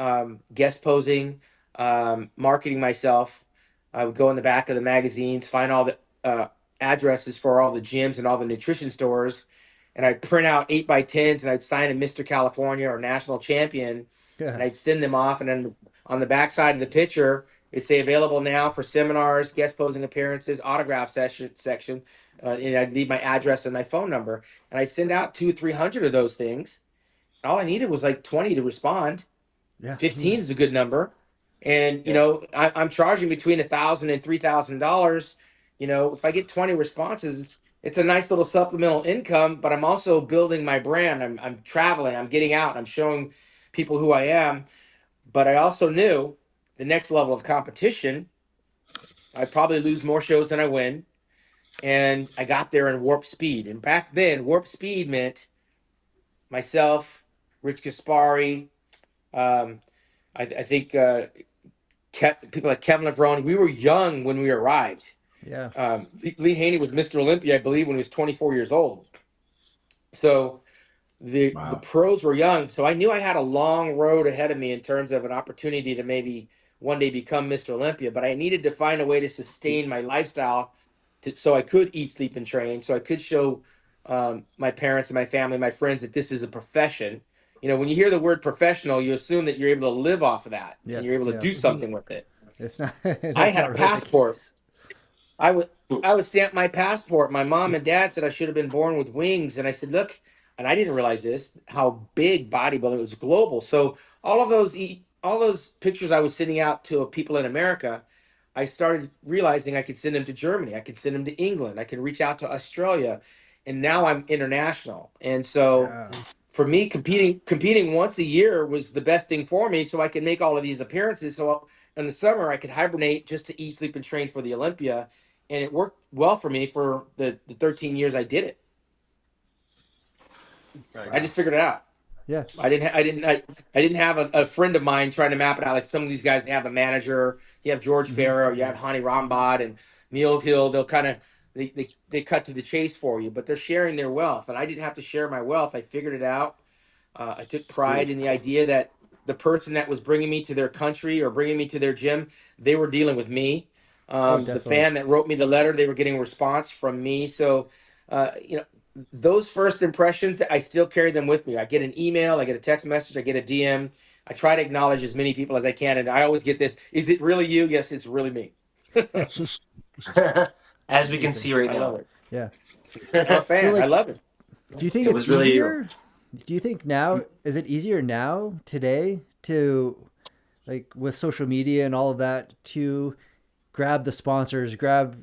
guest posing, marketing myself. I would go in the back of the magazines, find all the addresses for all the gyms and all the nutrition stores, and I'd print out 8x10s and I'd sign a Mr. California or national champion, Yeah. and I'd send them off. And then on the back side of the picture, it'd say available now for seminars, guest posing appearances, autograph section. And I'd leave my address and my phone number. And I'd send out 200 or 300 of those things. All I needed was like 20 to respond. Yeah. 15 is a good number. And, Yeah. I'm charging between $1,000 and $3,000. If I get 20 responses, it's a nice little supplemental income, but I'm also building my brand. I'm traveling, I'm getting out, I'm showing people who I am. But I also knew the next level of competition, I'd probably lose more shows than I win. And I got there in warp speed. And back then, warp speed meant myself, Rich Gaspari, um, I think people like Kevin Levrone. We were young when we arrived. Yeah. Lee Haney was Mr. Olympia, I believe, when he was 24 years old. So the Wow. pros were young, so I knew I had a long road ahead of me in terms of an opportunity to maybe one day become Mr. Olympia. But I needed to find a way to sustain my lifestyle, so I could eat, sleep, and train, so I could show my parents and my family, my friends, that this is a profession. When you hear the word professional, you assume that you're able to live off of that and you're Yes. able to Yeah. do something with it. It's not. I That's had a not really the passport. case. I would I would stamp my passport. My mom and dad said I should have been born with wings, and I said, "Look," and I didn't realize this how big bodybuilding was global. So all those pictures I was sending out to people in America, I started realizing I could send them to Germany, I could send them to England, I could reach out to Australia, and now I'm international. And so Yeah. for me, competing once a year was the best thing for me, so I could make all of these appearances. So in the summer, I could hibernate just to eat, sleep, and train for the Olympia, and it worked well for me for the 13 years I did it. Right. I just figured it out. Yeah. I didn't have a friend of mine trying to map it out. Like some of these guys, they have a manager. You have George Hmm. Farrow, you have Hani Rambod and Neil Hill. They'll kind of they cut to the chase for you, but they're sharing their wealth, and I didn't have to share my wealth. I figured it out. I took pride in the idea that the person that was bringing me to their country or bringing me to their gym, they were dealing with me. Oh, The definitely. fan that wrote me the letter, they were getting a response from me. So, uh, you know, those first impressions, that I still carry them with me. I get an email, I get a text message, I get a DM. I try to acknowledge as many people as I can, and I always get this: is it really you? Yes, it's really me. As we can Amazing. see right I love now. it. Yeah. I'm a So fan. I like, love it. do you think It it's was really you. easier? Do you think now is it easier now today to like with social media and all of that to grab the sponsors, grab,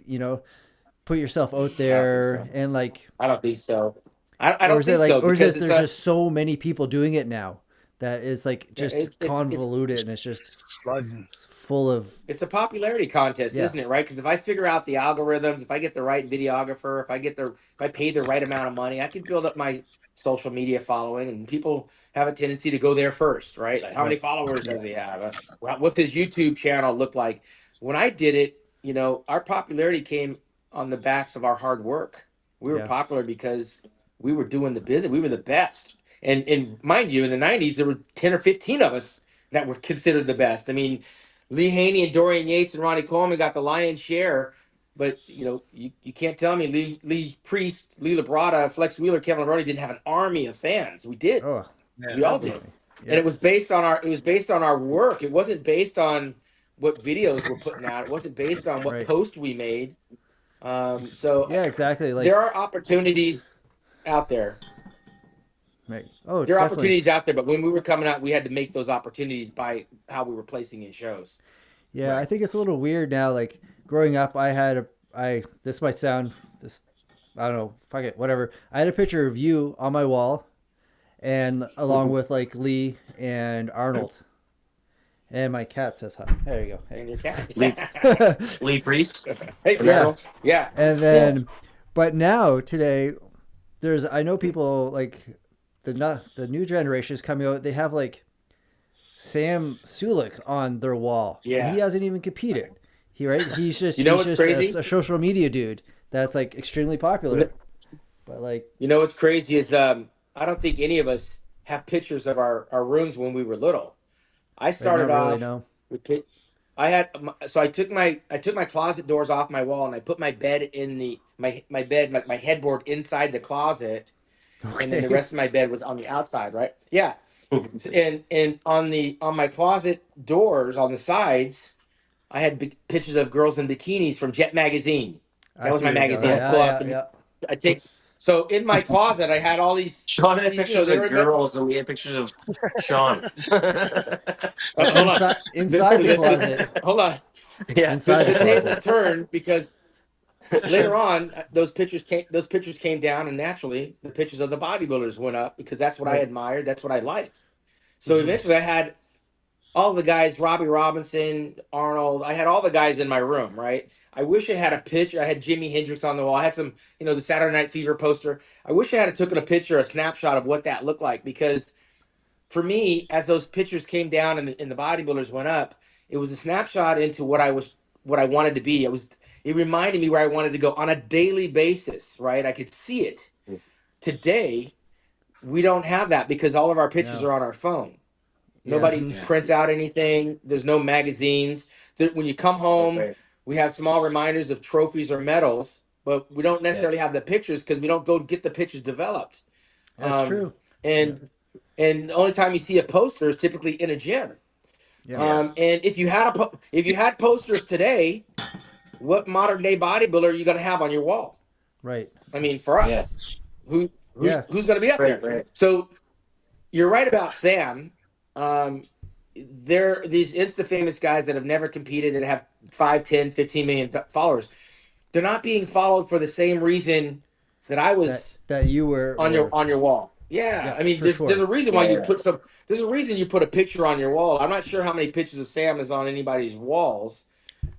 put yourself out I don't think so. there and like I don't think so. I don't think so or is it because it's there's a just so many people doing it now that it's like yeah, just convoluted and it's just Flooding. full of it's a popularity contest, yeah. isn't it? Right? Because if I figure out the algorithms, if I get the right videographer, if I pay the right amount of money, I can build up my social media following, and people have a tendency to go there first, right? Like, how many Right. followers does he have? What's his YouTube channel look like? When I did it, our popularity came on the backs of our hard work. We were Yeah. popular because we were doing the business. We were the best. And mind you, in the 90s, there were 10 or 15 of us that were considered the best. I mean, Lee Haney and Dorian Yates and Ronnie Coleman got the lion's share, but you can't tell me Lee Priest, Lee Labrada, Flex Wheeler, Kevin Levrone didn't have an army of fans. We did. Oh, We Yeah. all did. definitely. And Yeah. it was based on our work. It wasn't based on what videos we're putting out. It wasn't based on what Right. post we made. So Yeah, exactly. there Like are opportunities out there. right. Oh, There are definitely. opportunities out there, but when we were coming out, we had to make those opportunities by how we were placing in shows. Yeah, I Right. think it's a little weird now. Like growing up, this might sound this, I don't know, fuck it, whatever. I had a picture of you on my wall, and along with like Lee and Arnold, and my cat says hi. There you And your cat. Lee, go. Lee Priest Hey, and Yeah, Arnold. yeah. and Yeah. then, but now today, I know people like the new generation is coming out. They have like Sam Sulek on their wall, and he Yeah. hasn't even competed. You know He's what's just crazy? a social media dude that's like extremely You popular. know, But like, you know what's crazy is I don't think any of us have pictures of our rooms when we were little. I right, started not really, off no. with I had so I took my closet doors off my wall and I put my bed in my bed my headboard inside the closet, and then the Okay. rest of my bed was on the outside, right? Yeah. And on my closet doors on the sides, I had pictures of girls in bikinis from Jet magazine. I That was see my where you're going. magazine. I pull Yeah, out yeah, yeah. I take so in my closet I had all Sean had these pictures they of were girls, and we had pictures of Sean. hold on. Inside the closet. Hold on. Yeah. Inside the The tables closet. turned because later on those pictures came down, and naturally the pictures of the bodybuilders went up because that's what I Right. admired, that's what I liked. So Hmm. eventually I had all the guys, Robbie Robinson, Arnold. I had all the guys in my room, right? I wish I had a picture. I had Jimi Hendrix on the wall. I had some, the Saturday Night Fever poster. I wish I had taken a picture, a snapshot of what that looked like, because for me, as those pictures came down and the bodybuilders went up, it was a snapshot into what I wanted to be. It reminded me where I wanted to go on a daily basis, right? I could see it. Today, we don't have that because all of our pictures No. are on our phone. Yeah. Nobody Yeah. prints out anything. There's no magazines. When you come home, Okay. we have small reminders of trophies or medals, but we don't Yeah. necessarily have the pictures because we don't go get the pictures developed. That's Um, true. Yeah. and the only time you see a poster is typically in a gym. Yeah. Yeah. And if you had posters today, what modern day bodybuilder are you going to have on your wall? Right. I mean, for Yeah. us, Yeah. who's going to be up Right. there? Right. So you're right about Sam. Um, they're these insta famous guys that have never competed and have 5, 10, 15 million followers. They're not being followed for the same reason that I was That you were or on your wall. Yeah, yeah, I mean, for there's sure. a reason why you Yeah. put some. There's a reason you put a picture on your wall. I'm not sure how many pictures of Sam is on anybody's walls.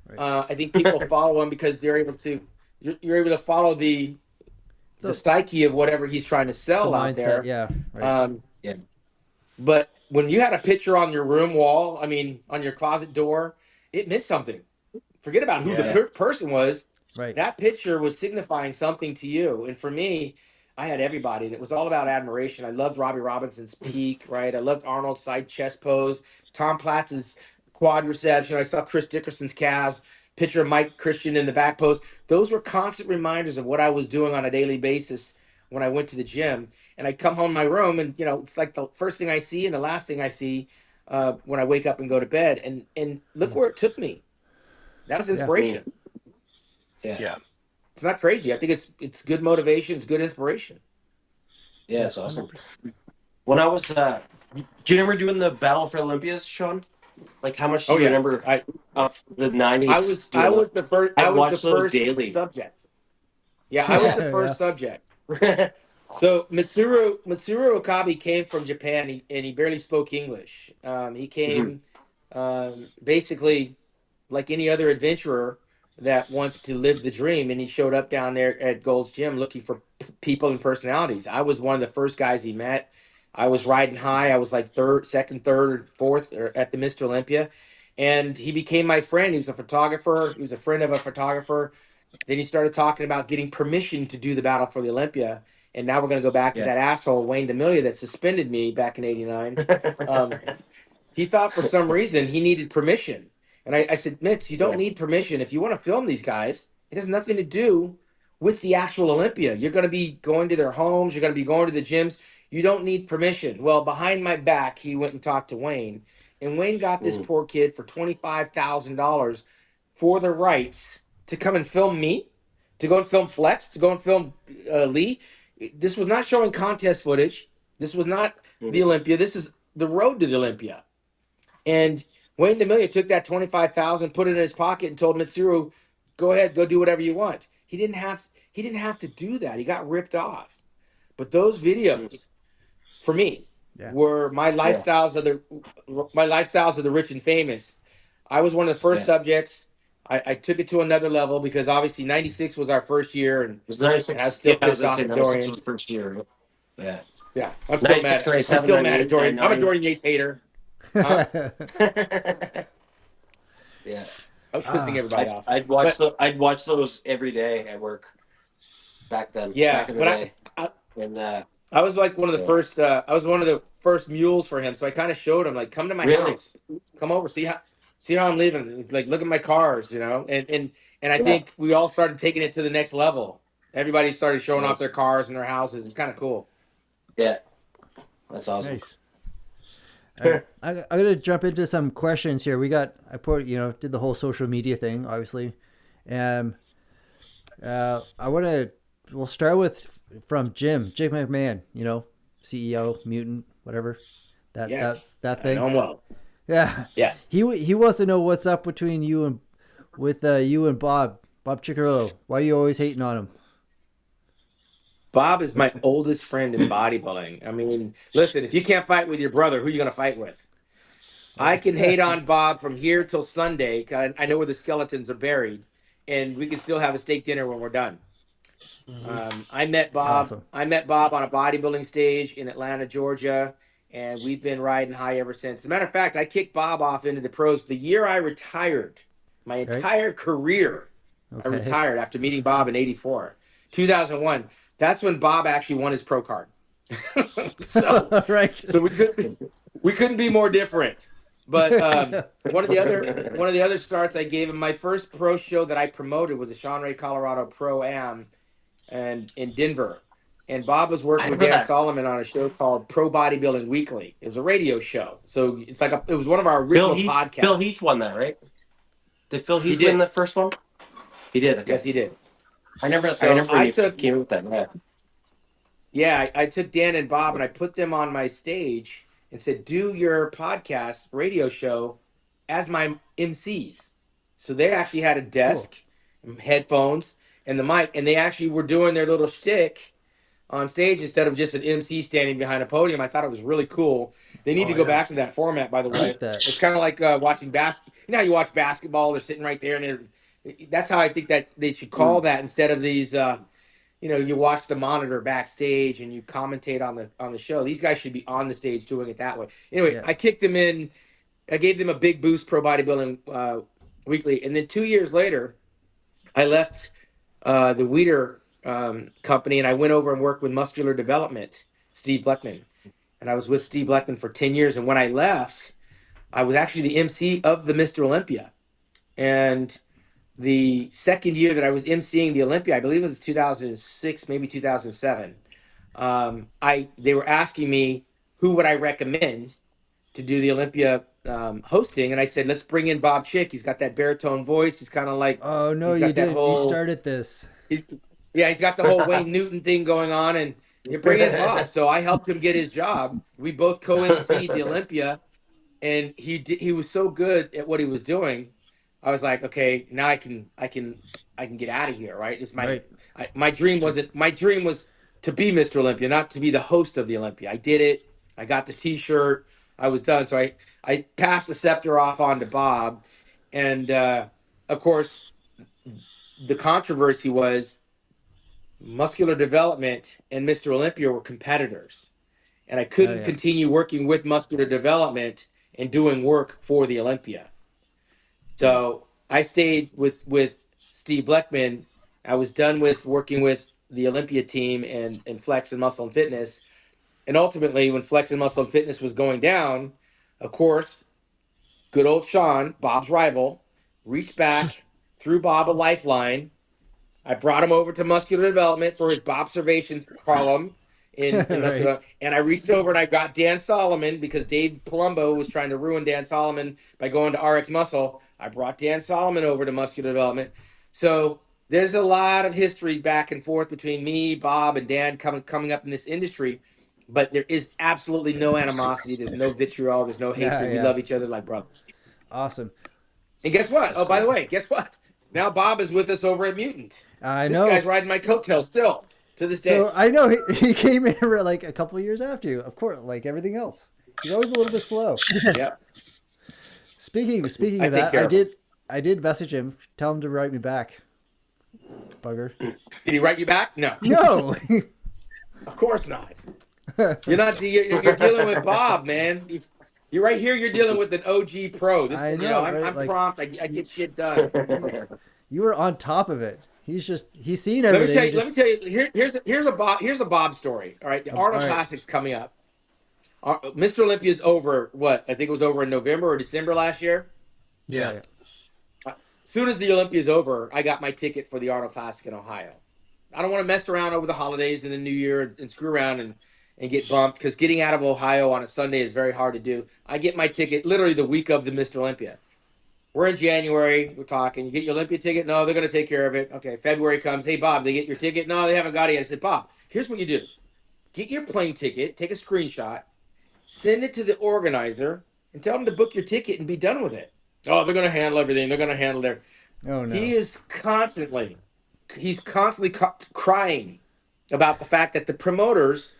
Right. I think people follow him because they're able to. You're able to follow the The psyche of whatever he's trying to the sell out mindset, there. yeah. Right. Um, Yeah. but when you had a picture on your room wall, I mean, on your closet door, it meant something. Forget about who the Yeah. Yeah. person was. Right. That picture was signifying something to you. And for me, I had everybody, and it was all about admiration. I loved Robbie Robinson's peak, right? I loved Arnold's side chest pose, Tom Platz's quadriceps. I saw Chris Dickerson's calves, picture of Mike Christian in the back pose. Those were constant reminders of what I was doing on a daily basis when I went to the gym. And I come home to my room, and it's like the first thing I see and the last thing I see when I wake up and go to bed. And look where it took me. That was Yeah. inspiration. Yeah. Yeah. It's not crazy. I think it's good motivation. It's good inspiration. Yeah, it's awesome. When I was, do you remember doing the Battle for Olympias, Sean? Like, how much do Oh you yeah, remember of the '90s I doing those? was the first. I I'd was the watch those first daily. subject. Yeah, I was Yeah. the Yeah. first subject. So Mitsuru Okabe came from Japan, and he barely spoke English. He Mhm. came basically like any other adventurer that wants to live the dream, and he showed up down there at Gold's Gym looking for people and personalities. I was one of the first guys he met. I was riding high. I was like second, third, or fourth at the Mr. Olympia, and he became my friend. He was a photographer. He was a friend of a photographer. Then he started talking about getting permission to do the battle for the Olympia. And now we're going to go back to Yeah. that asshole, Wayne DeMilia, that suspended me back in '89. He thought for some reason he needed permission. And I said, Mitz, you don't Yeah. need permission. If you want to film these guys, it has nothing to do with the actual Olympia. You're going to be going to their homes, you're going to be going to the gyms. You don't need permission. Well, behind my back, he went and talked to Wayne. And Wayne got this Mm. poor kid for $25,000 for the rights to come and film me, to go and film Flex, to go and film Lee. This was not showing contest footage. This was not the Mm. Olympia. This is the road to the Olympia. And Wayne DeMilia took that 25,000, put it in his pocket, and told Mitsuru, "Go ahead, go do whatever you want." He didn't have to do that. He got ripped off. But those Mm. videos, for me, Yeah. were Yeah. my lifestyles of the rich and famous. I was one of the first Yeah. subjects. I took it to another level because obviously '96 was our first year, It was and I was 96. still Yeah, I was pissed gonna off say at 96 was Dorian. the first year. Yeah. Yeah, I'm still 96, mad. I'm 97, still mad at 98, Dorian. I'm a 99. Dorian Yates hater. Huh? Yeah. I was pissing Ah, everybody off. But I'd watch those every day at work back then, back yeah, in the but day. I And I was like one of the yeah. first. I was one of the first mules for him. So I kind of showed him, like, come to my Really? house, come over, see how I'm living. Like, look at my cars, you know. And I Yeah. think we all started taking it to the next level. Everybody started showing off Nice. their cars and their houses. It's kind of cool. Yeah. That's awesome. nice. All right. I'm gonna jump into some questions here. I put, did the whole social media thing, obviously. And we'll start with from Jim McMahon, CEO, Mutant, whatever, Yes, that I thing. know him well. Yeah. Yeah, He wants to know what's up between you and Bob Cicherillo. Why are you always hating on him? Bob is my oldest friend in bodybuilding. I mean, listen, if you can't fight with your brother, who are you going to fight with? I can hate on Bob from here till Sunday. 'Cause I know where the skeletons are buried, and we can still have a steak dinner when we're done. Mhm. I met Bob. Awesome. I met Bob on a bodybuilding stage in Atlanta, Georgia, and we've been riding high ever since. As a matter of fact, I kicked Bob off into the pros the year I retired. My Right? entire career, I Okay. retired after meeting Bob in '84, 2001. That's when Bob actually won his pro card. so, Right. so we couldn't be more different. But one of the other starts I gave him, my first pro show that I promoted was the Shawn Ray Colorado Pro Am and in Denver. And Bob was I working with remember Dan that. Solomon on a show called Pro Bodybuilding Weekly. It was a radio show. So it was one of our Phil original Heath. Phil podcasts. Heath won that, right? Did Phil He Heath win did. the first one? He did. Okay. Yes, he did. I never. I So never I he took came up with that. Yeah. I took Dan and Bob and I put them on my stage and said, "Do your podcast radio show as my MCs." So they actually had a Cool. desk, and headphones, and the mic, and they actually were doing their little shtick on stage instead of just an MC standing behind a podium. I thought it was really cool. They need Oh to go yeah. back to that format, by the I way. like that. It's kind of like watching basket. You know how you watch basketball? They're sitting right there, and that's how I think that they should call Mm. that instead of these. You watch the monitor backstage and you commentate on the show. These guys should be on the stage doing it that way. Anyway, Yeah. I kicked them in. I gave them a big boost pro bodybuilding weekly, and then 2 years later, I left the Weeder company and I went over and worked with Muscular Development, Steve Bleckman, and I was with Steve Bleckman for 10 years. And when I left, I was actually the MC of the Mr. Olympia, and the second year that I was emceeing the Olympia, I believe it was 2006, maybe 2007. They were asking me who would I recommend to do the Olympia hosting, and I said, let's bring in Bob Chick. He's got that baritone voice. He's kind of like, Oh no, he's you got that didn't. You whole, started this. he's, yeah, he's got the whole Wayne Newton thing going on, and you bring in Bob. So I helped him get his job. We both co-emceed the Olympia, and he was so good at what he was doing. I was like, okay, now I can get out of here, right? It's Right. my dream was to be Mr. Olympia, not to be the host of the Olympia. I did it. I got the T-shirt. I was done. So I passed the scepter off on to Bob, and of course the controversy was muscular development and Mr. Olympia were competitors, and I Oh couldn't yeah. continue working with muscular development and doing work for the Olympia. So I stayed with Steve Bleckman. I was done with working with the Olympia team and Flex and Muscle and Fitness. And ultimately, when Flex and Muscle and Fitness was going down, of course, good old Shawn, Bob's rival, reached back, threw Bob a lifeline. I brought him over to Muscular Development for his Bobservations column in Muscular Right. Development. And I reached over and I got Dan Solomon because Dave Palumbo was trying to ruin Dan Solomon by going to RX Muscle. I brought Dan Solomon over to Muscular Development. So there's a lot of history back and forth between me, Bob, and Dan coming up in this industry. But there is absolutely no animosity. There's no vitriol. There's no Yeah, hatred. We yeah. love each other like brothers. Awesome. And guess what? That's Oh, by the cool. way, guess what? Now Bob is with us over at Mutant. I This guy's know. riding my coattails still to this day. So I know he came in like a couple of years after you, of course, like everything else. He's always a little bit slow. Yeah, Speaking I of take that, care of him. I did message him, tell him to write me back. Bugger. Did he write you back? No, No. of course not. You're not. You're dealing with Bob, man. You're right here. You're dealing with an OG pro. This, I you know, know, I'm, right? I'm Like prompt. I get shit done. you were on top of it. He's seen Let me everything. tell He you. Let just me tell you. Here's a Bob story. All right, the all Arnold right. Classic's coming up. Mr. Olympia's over. What I think it was over in November or December last year. Yeah, Yeah. yeah. As soon as the Olympia's over, I got my ticket for the Arnold Classic in Ohio. I don't want to mess around over the holidays and the New Year and screw around and get bumped because getting out of Ohio on a Sunday is very hard to do. I get my ticket literally the week of the Mr. Olympia. We're in January. We're talking. You get your Olympia ticket? No, they're going to take care of it. Okay. February comes. Hey, Bob, they get your ticket? No, they haven't got it yet. I said, Bob, here's what you do. Get your plane ticket, take a screenshot, send it to the organizer, and tell them to book your ticket and be done with it. Oh, they're going to handle everything. They're going to handle their. Oh He no. is he's constantly crying about the fact that the promoters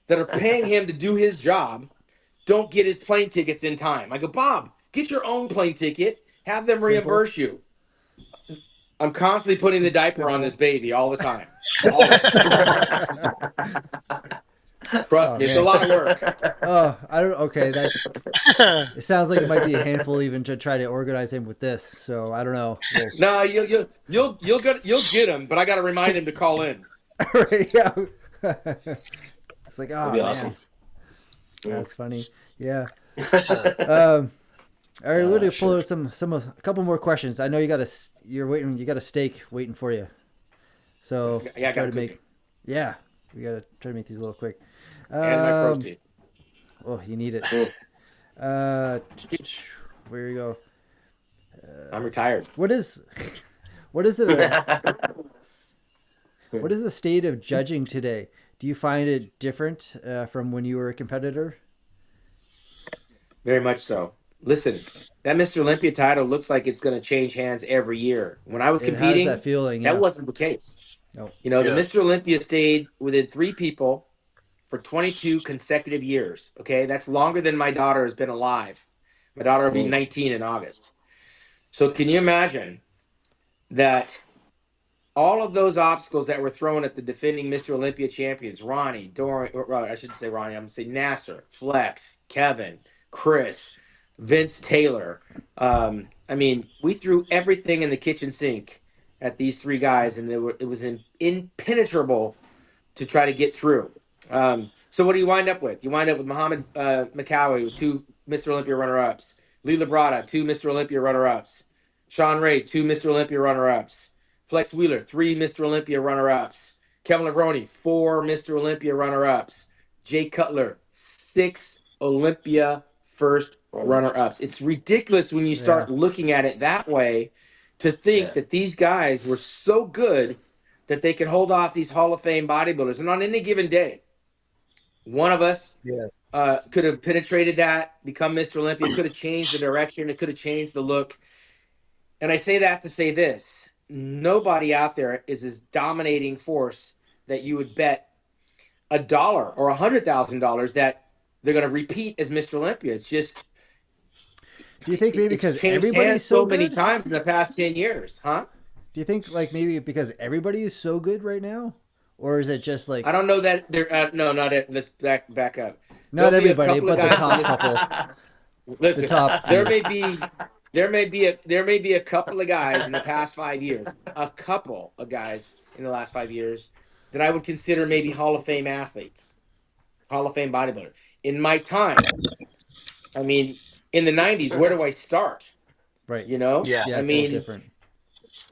that are paying him to do his job don't get his plane tickets in time. I go, Bob, get your own plane ticket, have them Simple. reimburse you. I'm constantly putting the diaper on Simple. this baby all the time. All the time. Trust Oh me, it's a man. lot of work. Oh, I don't. Okay, that it sounds like it might be a handful even to try to organize him with this. So I don't know. No, you'll get him, but I got to remind him to call in. Right, yeah. It's like, That'd oh be man, awesome. that's funny. Yeah. Um. All right, we're gonna pull out a couple more questions. I know you're waiting. You got a steak waiting for you. So Yeah, I try got to to make. cook Yeah, we gotta try to make these a little quick. and my protein. Oh, you need it. Where you go? I'm retired. What is what is the what is the state of judging today? Do you find it different from when you were a competitor? Very much so. Listen, that Mr. Olympia title looks like it's going to change hands every year. When I was It has that competing, feeling, that yeah. wasn't the case. No. You know, the Yeah. Mr. Olympia stayed within 3 people for 22 consecutive years. Okay, that's longer than my daughter has been alive. My daughter will be 19 in August. So can you imagine that all of those obstacles that were thrown at the defending Mr. Olympia champions, Ronnie, Dorian, or I shouldn't say Ronnie, I'm going to say Nasser, Flex, Kevin, Chris, Vince Taylor. I mean, we threw everything in the kitchen sink at these three guys, and it was impenetrable to try to get through. So what do you wind up with? You wind up with Muhammad McCowie with 2 Mr. Olympia runner-ups, Lee Labrada, 2 Mr. Olympia runner-ups, Shawn Ray, 2 Mr. Olympia runner-ups, Flex Wheeler, 3 Mr. Olympia runner-ups, Kevin Lavroni, 4 Mr. Olympia runner-ups, Jay Cutler, 6 Olympia first runner-ups. It's ridiculous when you start looking at it that way, to think that these guys were so good that they could hold off these Hall of Fame bodybuilders. And on any given day, one of us could have penetrated that, become Mr. Olympia, could have changed the direction, it could have changed the look. And I say that to say this: nobody out there is this dominating force that you would bet $1 or $100,000 that they're going to repeat as Mr. Olympia. It's just, do you think maybe it's because changed everybody's hands so many good? times in the past 10 years, huh? Do you think like maybe because everybody is so good right now, or is it just like I don't know that they're no, not it. Let's back up. not There'll be a everybody, couple of but the guys top in this- couple, Listen, the top there few. may be a couple of guys in the past 5 years, a couple of guys in the last 5 years that I would consider maybe Hall of Fame athletes, Hall of Fame bodybuilder. In my time, I mean, in the 90s, where do I start? Right. You know? Yeah. Yeah, I it's a little mean, different.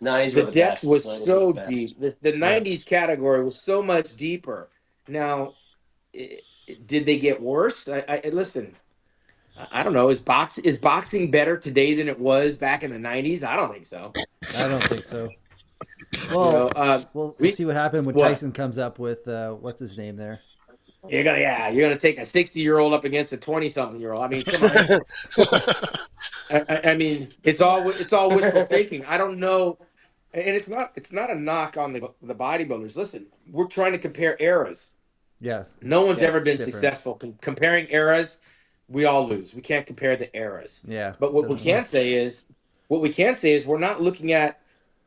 90s the were the depth best. was 90s were so the best. deep. The 90s category was so much deeper. Now, did they get worse? I listen. I don't know. Is boxing better today than it was back in the 90s? I don't think so. I don't think so. You Well, know, we'll see what happens when what? Tyson comes up with what's his name there. You're gonna take a 60-year-old up against a 20-something-year-old. I mean, come on. I mean, it's all wishful thinking. I don't know, and it's not a knock on the bodybuilders. Listen, we're trying to compare eras. Yeah. No one's ever it's been different. successful comparing eras. We all lose. We can't compare the eras. Yeah. But what we doesn't can work. say is, we're not looking at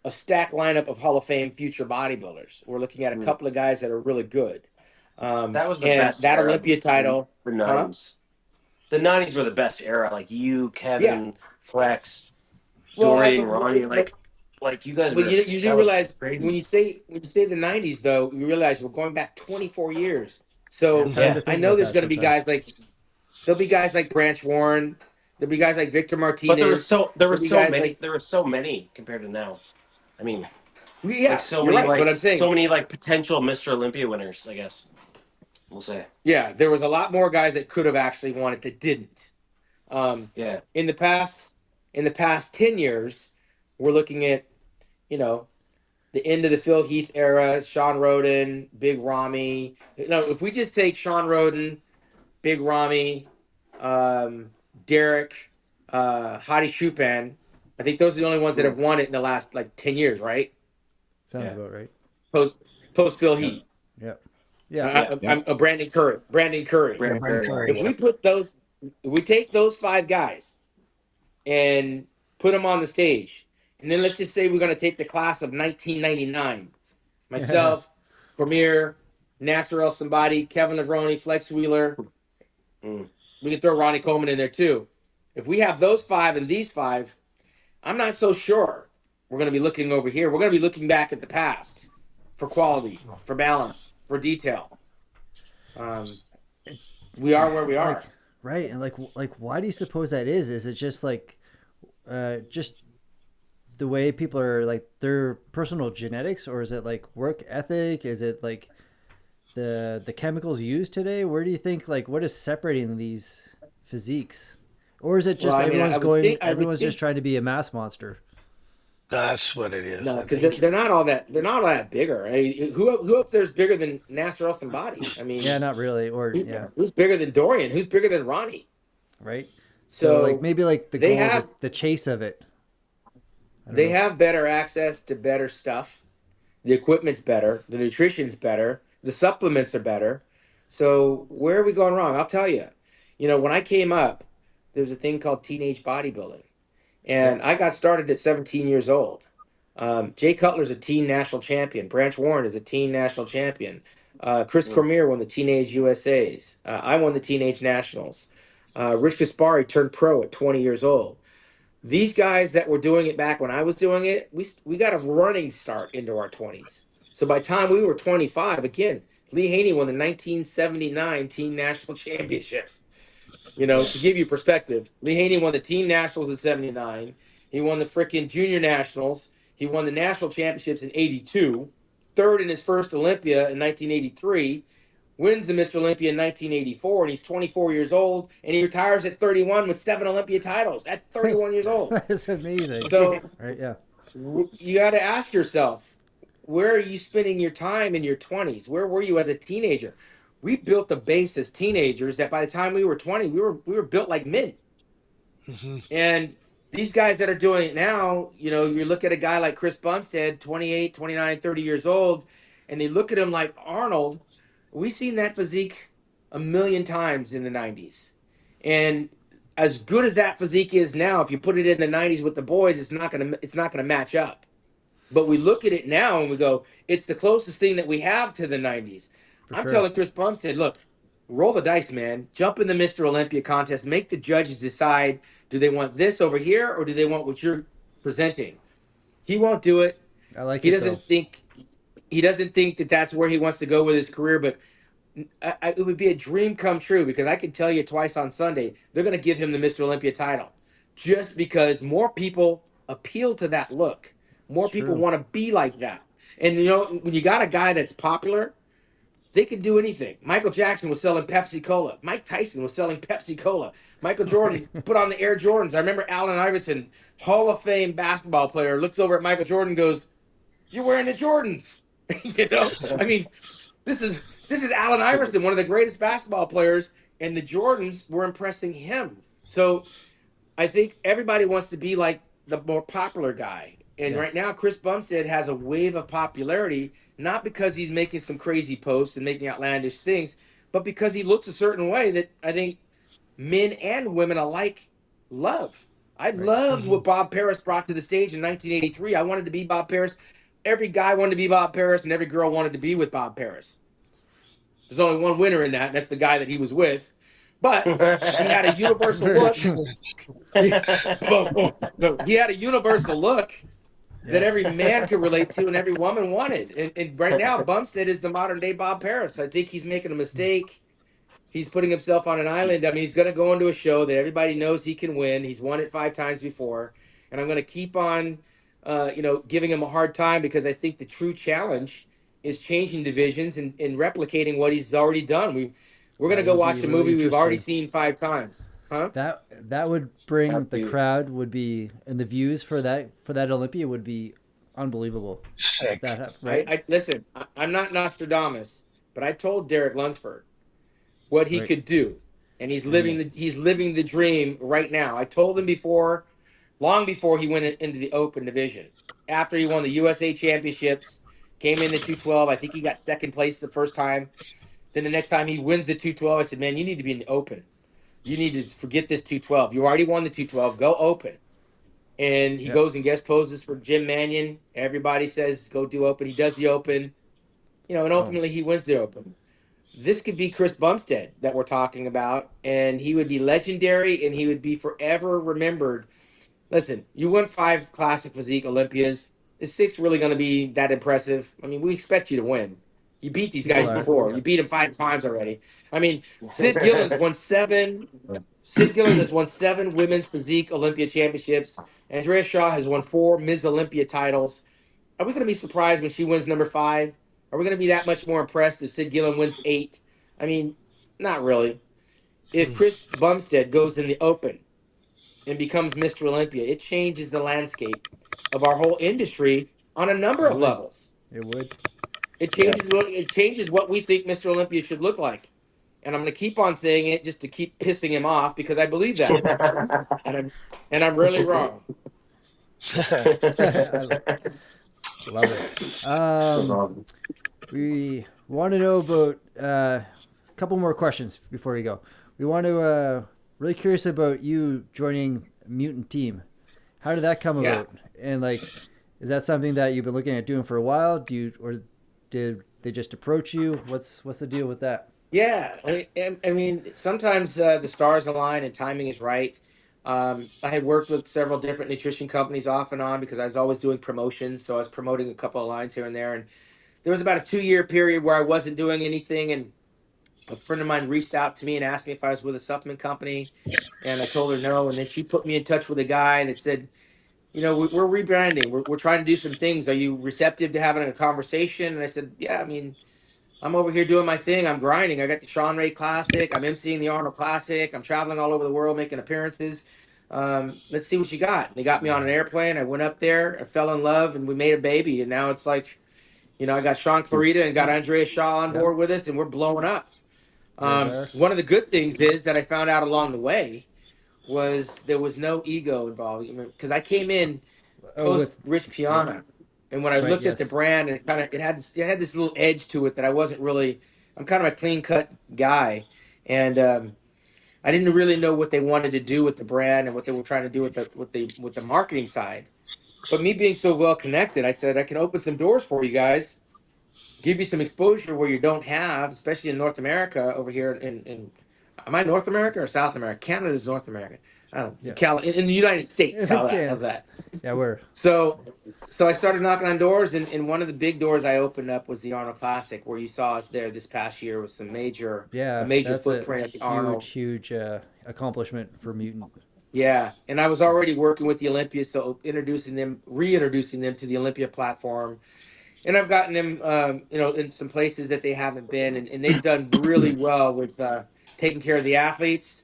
a stacked lineup of Hall of Fame future bodybuilders. We're looking at a couple of guys that are really good. That was the And best that era, Olympia title, the 90s. The 90s were the best era. Like you, Kevin, Yeah. Flex, Well, Dorian, Ronnie, like you guys were. but you do That was realize crazy. when you say the 90s, though, you realize we're going back 24 years. So It's hard to I think know about there's that going to be sometimes. guys like there'll be guys like Branch Warren. There'll be guys like Victor Martinez. But there were There'll be guys many. like, There were so many compared to now. I mean, yeah, like so you're many right. But I'm saying, so many like potential Mr. Olympia winners. I guess we'll say. yeah, there was a lot more guys that could have actually won it that didn't. Yeah. In the past 10 years, we're looking at, you know, the end of the Phil Heath era, Sean Roden, Big Ramy. You know, if we just take Sean Roden, Big Ramy, Derek, Hadi Chupin, I think those are the only ones that have won it in the last like 10 years, right? Sounds about right. Post Phil Heath. Yep. Yeah. I'm a Brandon Curry. Brandon Brandon Curry. Curry, If we put those, if we take those 5 guys and put them on the stage, and then let's just say we're going to take the class of 1999, myself, Premier, Nasser El Somebody, Kevin Levrone, Flex Wheeler. We can throw Ronnie Coleman in there too. If we have those 5 and these 5, I'm not so sure we're going to be looking over here. We're going to be looking back at the past for quality, for balance, for detail. We are where we are. Right. And like why do you suppose that is? Is it just like just the way people are like their personal genetics, or is it like work ethic? Is it like the chemicals used today? Where do you think, like, what is separating these physiques? Or is it just everyone's just trying to be a mass monster? That's what it is. No, because they're not all that bigger. I mean, who up there's bigger than Nasser El Somebody? I mean, Yeah, not really. Or who's bigger than Dorian? Who's bigger than Ronnie? Right. So like maybe like the they goal, have the chase of it. They have better access to better stuff. The equipment's better. The nutrition's better. The supplements are better. So where are we going wrong? I'll tell you. You know, when I came up, there was a thing called teenage bodybuilding. And I got started at 17 years old. Jay Cutler's a teen national champion. Branch Warren is a teen national champion. Chris Cormier won the Teenage USAs. I won the Teenage Nationals. Rich Gaspari turned pro at 20 years old. These guys that were doing it back when I was doing it, we got a running start into our 20s. So by the time we were 25, again, Lee Haney won the 1979 Teen National Championships. You know, to give you perspective, Lee Haney won the Team Nationals in 79. He won the frickin' Junior Nationals. He won the National Championships in 82. Third in his first Olympia in 1983. wins the Mr. Olympia in 1984, and he's 24 years old, and he retires at 31 with 7 Olympia titles at 31 years old. That's amazing. So Right? Yeah. you got to ask yourself, where are you spending your time in your 20s? Where were you as a teenager? We built the base as teenagers that by the time we were 20, we were built like men. And these guys that are doing it now, you know, you look at a guy like Chris Bumstead, 28, 29, 30 years old, and they look at him like Arnold. We've seen that physique a million times in the 90s. And as good as that physique is now, if you put it in the 90s with the boys, it's not gonna match up. But we look at it now and we go, it's the closest thing that we have to the 90s. For I'm sure. telling Chris Bumstead, look, roll the dice, man. Jump in the Mr. Olympia contest. Make the judges decide, do they want this over here or do they want what you're presenting? He won't do it. I like He it doesn't though. think he doesn't think that that's where he wants to go with his career, but it would be a dream come true because I can tell you twice on Sunday they're going to give him the Mr. Olympia title just because more people appeal to that look. More It's people true. want to be like that. And you know, when you got a guy that's popular, they can do anything. Michael Jackson was selling Pepsi Cola. Mike Tyson was selling Pepsi Cola. Michael Jordan put on the Air Jordans. I remember Allen Iverson, Hall of Fame basketball player, looks over at Michael Jordan and goes, "You're wearing the Jordans." You know, I mean, this is Allen Iverson, one of the greatest basketball players, and the Jordans were impressing him. So I think everybody wants to be like the more popular guy. And Yeah. right now, Chris Bumstead has a wave of popularity, not because he's making some crazy posts and making outlandish things, but because he looks a certain way that I think men and women alike love. I Right. loved what Bob Paris brought to the stage in 1983. I wanted to be Bob Paris. Every guy wanted to be Bob Paris, and every girl wanted to be with Bob Paris. There's only one winner in that, and that's the guy that he was with. But he had a universal Very look. true. He had a universal look that Yeah. every man could relate to and every woman wanted. And right now, Bumstead is the modern day Bob Paris. I think he's making a mistake. He's putting himself on an island. I mean, he's going to go into a show that everybody knows he can win. He's won it 5 times before. And I'm going to keep on, giving him a hard time because I think the true challenge is changing divisions and replicating what he's already done. We're going to That go would watch be a really movie we've already interesting. seen 5 times. Huh? That would bring That'd the be- crowd would be, and the views for that Olympia would be unbelievable. Sick. That happened, right? Listen, I'm not Nostradamus, but I told Derek Lunsford what he Right. could do, and he's And living the dream right now. I told him before, long before he went into the open division, after he won the USA Championships, came in the 212. I think he got second place the first time. Then the next time he wins the 212, I said, "Man, you need to be in the open. You need to forget this 212. You already won the 212. Go open." And he Yeah. goes and guest poses for Jim Mannion. Everybody says go do open. He does the open, and Oh, ultimately he wins the open. This could be Chris Bumstead that we're talking about, and he would be legendary and he would be forever remembered. Listen, you won 5 classic physique Olympias. Is 6 really going to be that impressive? I mean, we expect you to win. You beat these people guys are. before. Yeah. You beat them 5 times already. I mean, Sid Gillens won 7. Sid Gillens has won 7 women's physique Olympia championships. Andrea Shaw has won 4 Ms. Olympia titles. Are we going to be surprised when she wins number 5? Are we going to be that much more impressed if Sid Gillen wins 8? I mean, not really. If Chris Bumstead goes in the open and becomes Mr. Olympia, it changes the landscape of our whole industry on a number It of would. levels. It would. It Yeah. changes what we think Mr. Olympia should look like. And I'm going to keep on saying it just to keep pissing him off because I believe that. And I'm really wrong. I love it. We want to know about a couple more questions before we go. We want to really curious about you joining Mutant team. How did that come Yeah. about? And like, is that something that you've been looking at doing for a while? Or did they just approach you? What's the deal with that? Yeah, I mean, sometimes the stars align and timing is right. I had worked with several different nutrition companies off and on because I was always doing promotions. So I was promoting a couple of lines here and there. And there was about a 2-year period where I wasn't doing anything. And a friend of mine reached out to me and asked me if I was with a supplement company. And I told her no. And then she put me in touch with a guy that said, we're rebranding. We're trying to do some things. Are you receptive to having a conversation? And I said, yeah, I mean, I'm over here doing my thing. I'm grinding. I got the Shawn Ray Classic. I'm emceeing the Arnold Classic. I'm traveling all over the world making appearances. Let's see what you got. They got me on an airplane. I went up there. I fell in love, and we made a baby. And now it's like, I got Sean Clarita and got Andrea Shaw on Yep. board with us, and we're blowing up. Yes, sir. One of the good things is that I found out along the way was there was no ego involved because I came in Oh, post with Rich Piana, and when I right. looked at the Yes. brand, and it had this little edge to it that I wasn't really. I'm kind of a clean cut guy, and I didn't really know what they wanted to do with the brand and what they were trying to do with the marketing side. But me being so well connected, I said I can open some doors for you guys, give you some exposure where you don't have, especially in North America over here in am I North America or South America? Canada is North America. I don't know. Yes. In the United States. How's Canada. that? Yeah, we're So I started knocking on doors, and one of the big doors I opened up was the Arnold Classic, where you saw us there this past year with a yeah. major That's a footprint at the Arnold. huge accomplishment for Mutant. Yeah, and I was already working with the Olympia, so reintroducing them to the Olympia platform, and I've gotten them, in some places that they haven't been, and they've done really well with taking care of the athletes,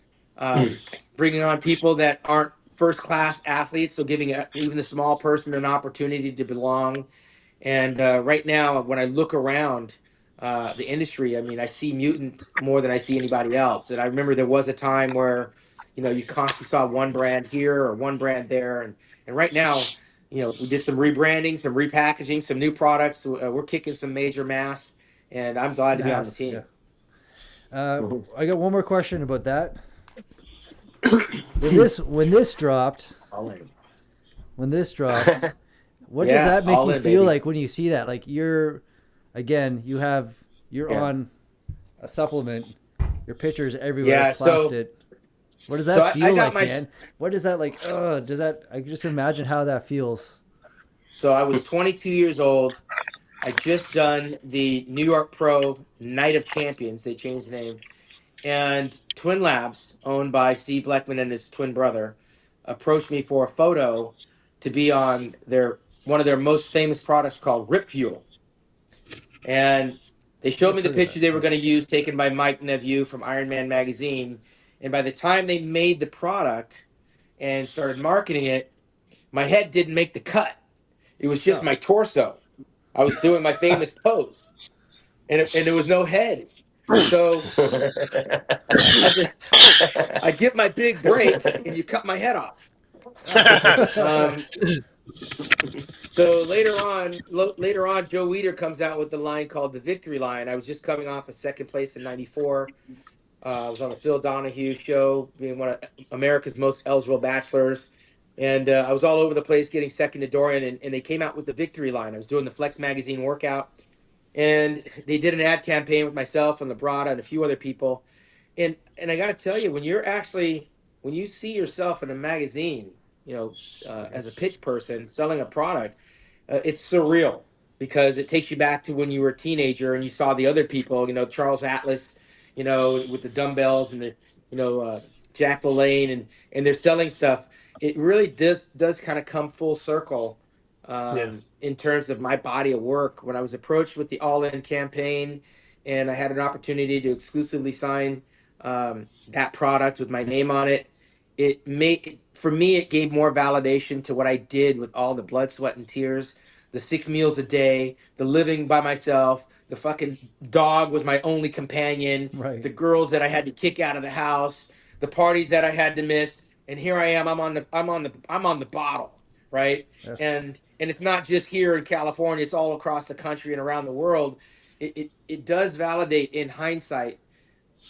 bringing on people that aren't first class athletes, so giving even the small person an opportunity to belong. And right now, when I look around the industry, I mean, I see Mutant more than I see anybody else. And I remember there was a time where, you constantly saw one brand here or one brand there. And right now, we did some rebranding, some repackaging, some new products. We're kicking some major mass, and I'm glad to be on the Mass. Yeah. team. I got one more question about that. When this dropped, All in. when this dropped, what does Yeah, that make all you in, feel baby. like when you see that? Like you're Yeah. on a supplement, your pictures everywhere, Yeah. plastered. What does So that I feel got like, my man? What is that like? Does that? I can just imagine how that feels. So I was 22 years old. I just done the New York Pro Night of Champions. They changed the name. And Twin Labs, owned by Steve Bleckman and his twin brother, approached me for a photo to be on their one of their most famous products called Rip Fuel. And they I think showed I've me the heard of that. picture they were Yeah. going to use, taken by Mike Neveu from Iron Man magazine. And by the time they made the product and started marketing it, my head didn't make the cut. It was just Oh. my torso. I was doing my famous pose, and there was no head. So I said, I get my big break, and you cut my head off. Um, so later on, Joe Weider comes out with the line called the Victory Line. I was just coming off a second place in '94. I was on the Phil Donahue show, being one of America's most eligible bachelors. And I was all over the place getting second to Dorian, and they came out with the Victory Line. I was doing the Flex Magazine workout, and they did an ad campaign with myself and Labrada and a few other people. And I got to tell you, when you see yourself in a magazine, as a pitch person selling a product, it's surreal because it takes you back to when you were a teenager and you saw the other people, Charles Atlas, with the dumbbells and the, Jack LaLanne, and they're selling stuff. It really does kind of come full circle Yeah. in terms of my body of work. When I was approached with the All In campaign, and I had an opportunity to exclusively sign that product with my name on it, for me it gave more validation to what I did with all the blood, sweat, and tears, the 6 meals a day, the living by myself, the fucking dog was my only companion, Right. the girls that I had to kick out of the house, the parties that I had to miss, and here I am. I'm on the bottle, right? Yes. And it's not just here in California; it's all across the country and around the world. It does validate in hindsight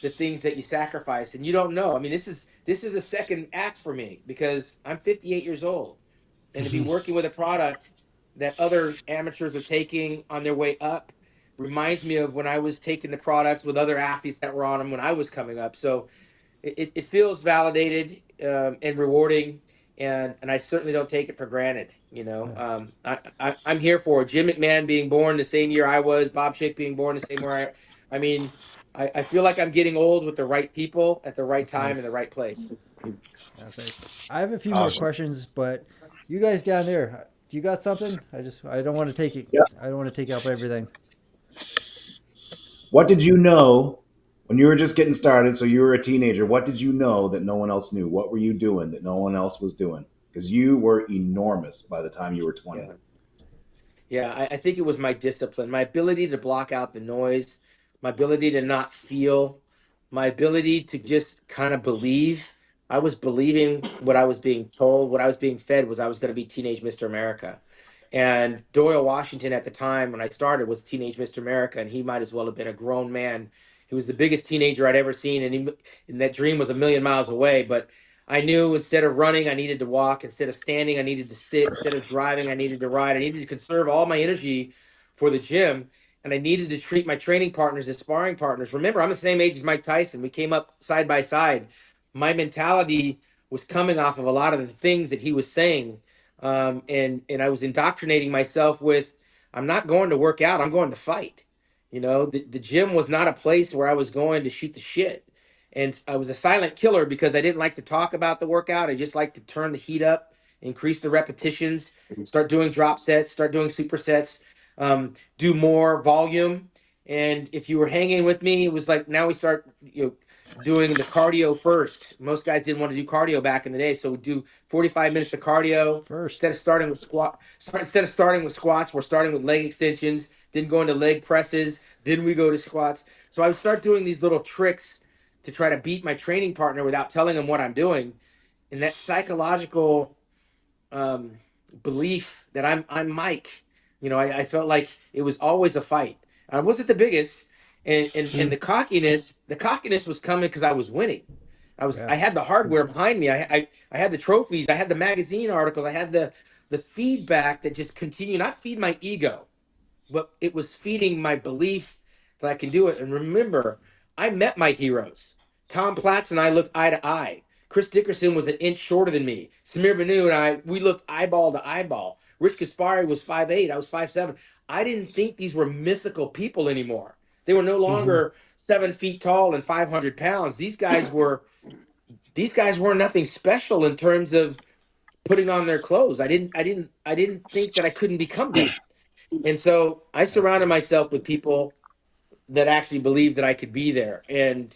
the things that you sacrifice, and you don't know. I mean, this is a second act for me because I'm 58 years old, and to be working with a product that other amateurs are taking on their way up reminds me of when I was taking the products with other athletes that were on them when I was coming up. So it feels validated and rewarding, and I certainly don't take it for granted. Yeah. I'm here for it. Jim McMahon being born the same year I was, Bob Schick being born the same year I mean, I feel like I'm getting old with the right people at the right That's time in the nice. right place. That's nice. I have a few more Awesome. questions, but you guys down there, do you got something? I don't want to take it. Yeah. I don't want to take up everything. What did you know when you were just getting started? So you were a teenager. What did you know that no one else knew? What were you doing that no one else was doing? Because you were enormous by the time you were 20. Yeah. Yeah, I think it was my discipline, my ability to block out the noise, my ability to not feel, my ability to just kind of believe. I was believing what I was being told, what I was being fed was I was going to be Teenage Mr. America. And Doyle Washington at the time when I started was Teenage Mr. America, and he might as well have been a grown man. He was the biggest teenager I'd ever seen, and that dream was a million miles away. But I knew instead of running, I needed to walk. Instead of standing, I needed to sit. Instead of driving, I needed to ride. I needed to conserve all my energy for the gym. And I needed to treat my training partners as sparring partners. Remember, I'm the same age as Mike Tyson. We came up side by side. My mentality was coming off of a lot of the things that he was saying. And I was indoctrinating myself with, I'm not going to work out. I'm going to fight. The gym was not a place where I was going to shoot the shit. And I was a silent killer because I didn't like to talk about the workout. I just like to turn the heat up, increase the repetitions, start doing drop sets, start doing supersets, do more volume. And if you were hanging with me, it was like now we start doing the cardio first. Most guys didn't want to do cardio back in the day, so we do 45 minutes of cardio First. instead of starting with squats. We're starting with leg extensions, then going to leg presses, then we go to squats. So I would start doing these little tricks to try to beat my training partner without telling him what I'm doing. And that psychological um, belief that I'm Mike, I felt like it was always a fight. I wasn't the biggest, and the cockiness was coming because I was winning. Yeah. I had the hardware behind me. I had the trophies. I had the magazine articles. I had the feedback that just continued. Not feed my ego, but it was feeding my belief that I can do it. And remember, I met my heroes. Tom Platz and I looked eye to eye. Chris Dickerson was an inch shorter than me. Samir Banu and we looked eyeball to eyeball. Rich Kaspari was 5'8". I was 5'7". I didn't think these were mythical people anymore. They were no longer 7 feet tall and 500 pounds. These guys were nothing special in terms of putting on their clothes. I didn't think that I couldn't become them. And so I surrounded myself with people that actually believed that I could be there. And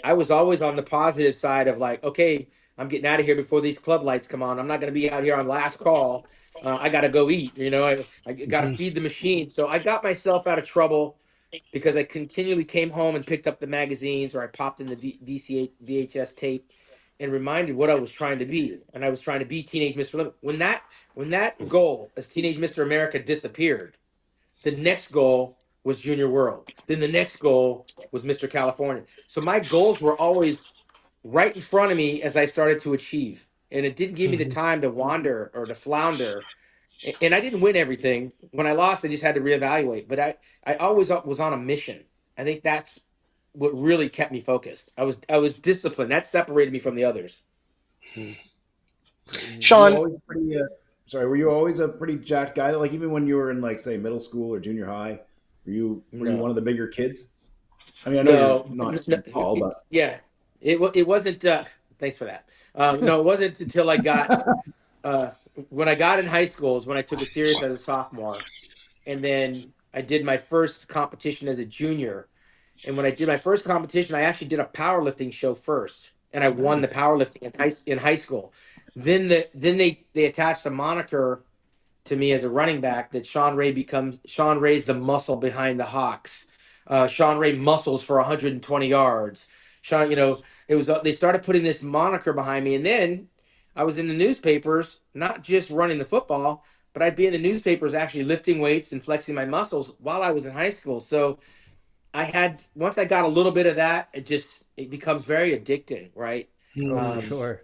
I was always on the positive side of like, okay, I'm getting out of here before these club lights come on. I'm not going to be out here on last call. I got to go eat. I got to feed the machine. So I got myself out of trouble because I continually came home and picked up the magazines, or I popped in the VHS tape and reminded what I was trying to be. And I was trying to be Teenage Mr. Olympia. When that goal as Teenage Mr. America disappeared, the next goal was Junior World. Then the next goal was Mr. California. So my goals were always right in front of me as I started to achieve. And it didn't give me the time to wander or to flounder. And I didn't win everything. When I lost, I just had to reevaluate. But I always was on a mission. I think that's what really kept me focused. I was disciplined. That separated me from the others. Were you Shawn, always pretty? Were you always a pretty jacked guy? Like even when you were in like say middle school or junior high, were you one No. of the bigger kids? I mean, I know you're No, not super tall, but yeah, it wasn't. Thanks for that. No, it wasn't until I got uh, when I got in high school is when I took it serious as a sophomore, and then I did my first competition as a junior. And when I did my first competition, I actually did a powerlifting show first, and I won the Nice. powerlifting in high school. Then they attached a moniker to me as a running back that Shawn Ray's the muscle behind the Hawks. Shawn Ray muscles for 120 yards. Sean, it was they started putting this moniker behind me, and then I was in the newspapers, not just running the football, but I'd be in the newspapers actually lifting weights and flexing my muscles while I was in high school. So once I got a little bit of that, it becomes very addicting, right? Oh, for Um, sure.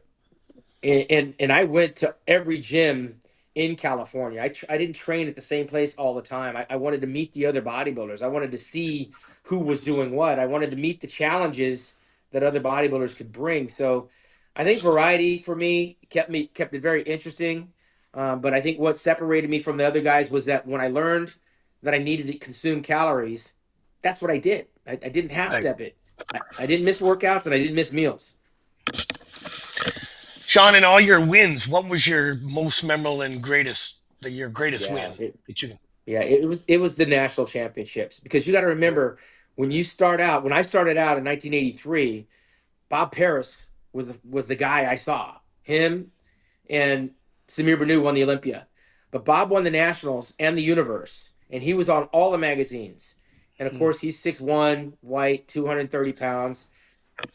and I went to every gym in California. I didn't train at the same place all the time. I wanted to meet the other bodybuilders. I wanted to see who was doing what. I wanted to meet the challenges that other bodybuilders could bring. So I think variety for me kept it very interesting. But I think what separated me from the other guys was that when I learned that I needed to consume calories, that's what I did. I didn't half like, step it. I didn't miss workouts and I didn't miss meals. Shawn, in all your wins, what was your most memorable and your greatest Yeah. win that you? Yeah, it was the national championships because you got to remember when you start out, when I started out in 1983, Bob Paris was the guy I saw. Him and Samir Banu won the Olympia, but Bob won the Nationals and the Universe, and he was on all the magazines. And of course, he's 6'1", white, 230 pounds.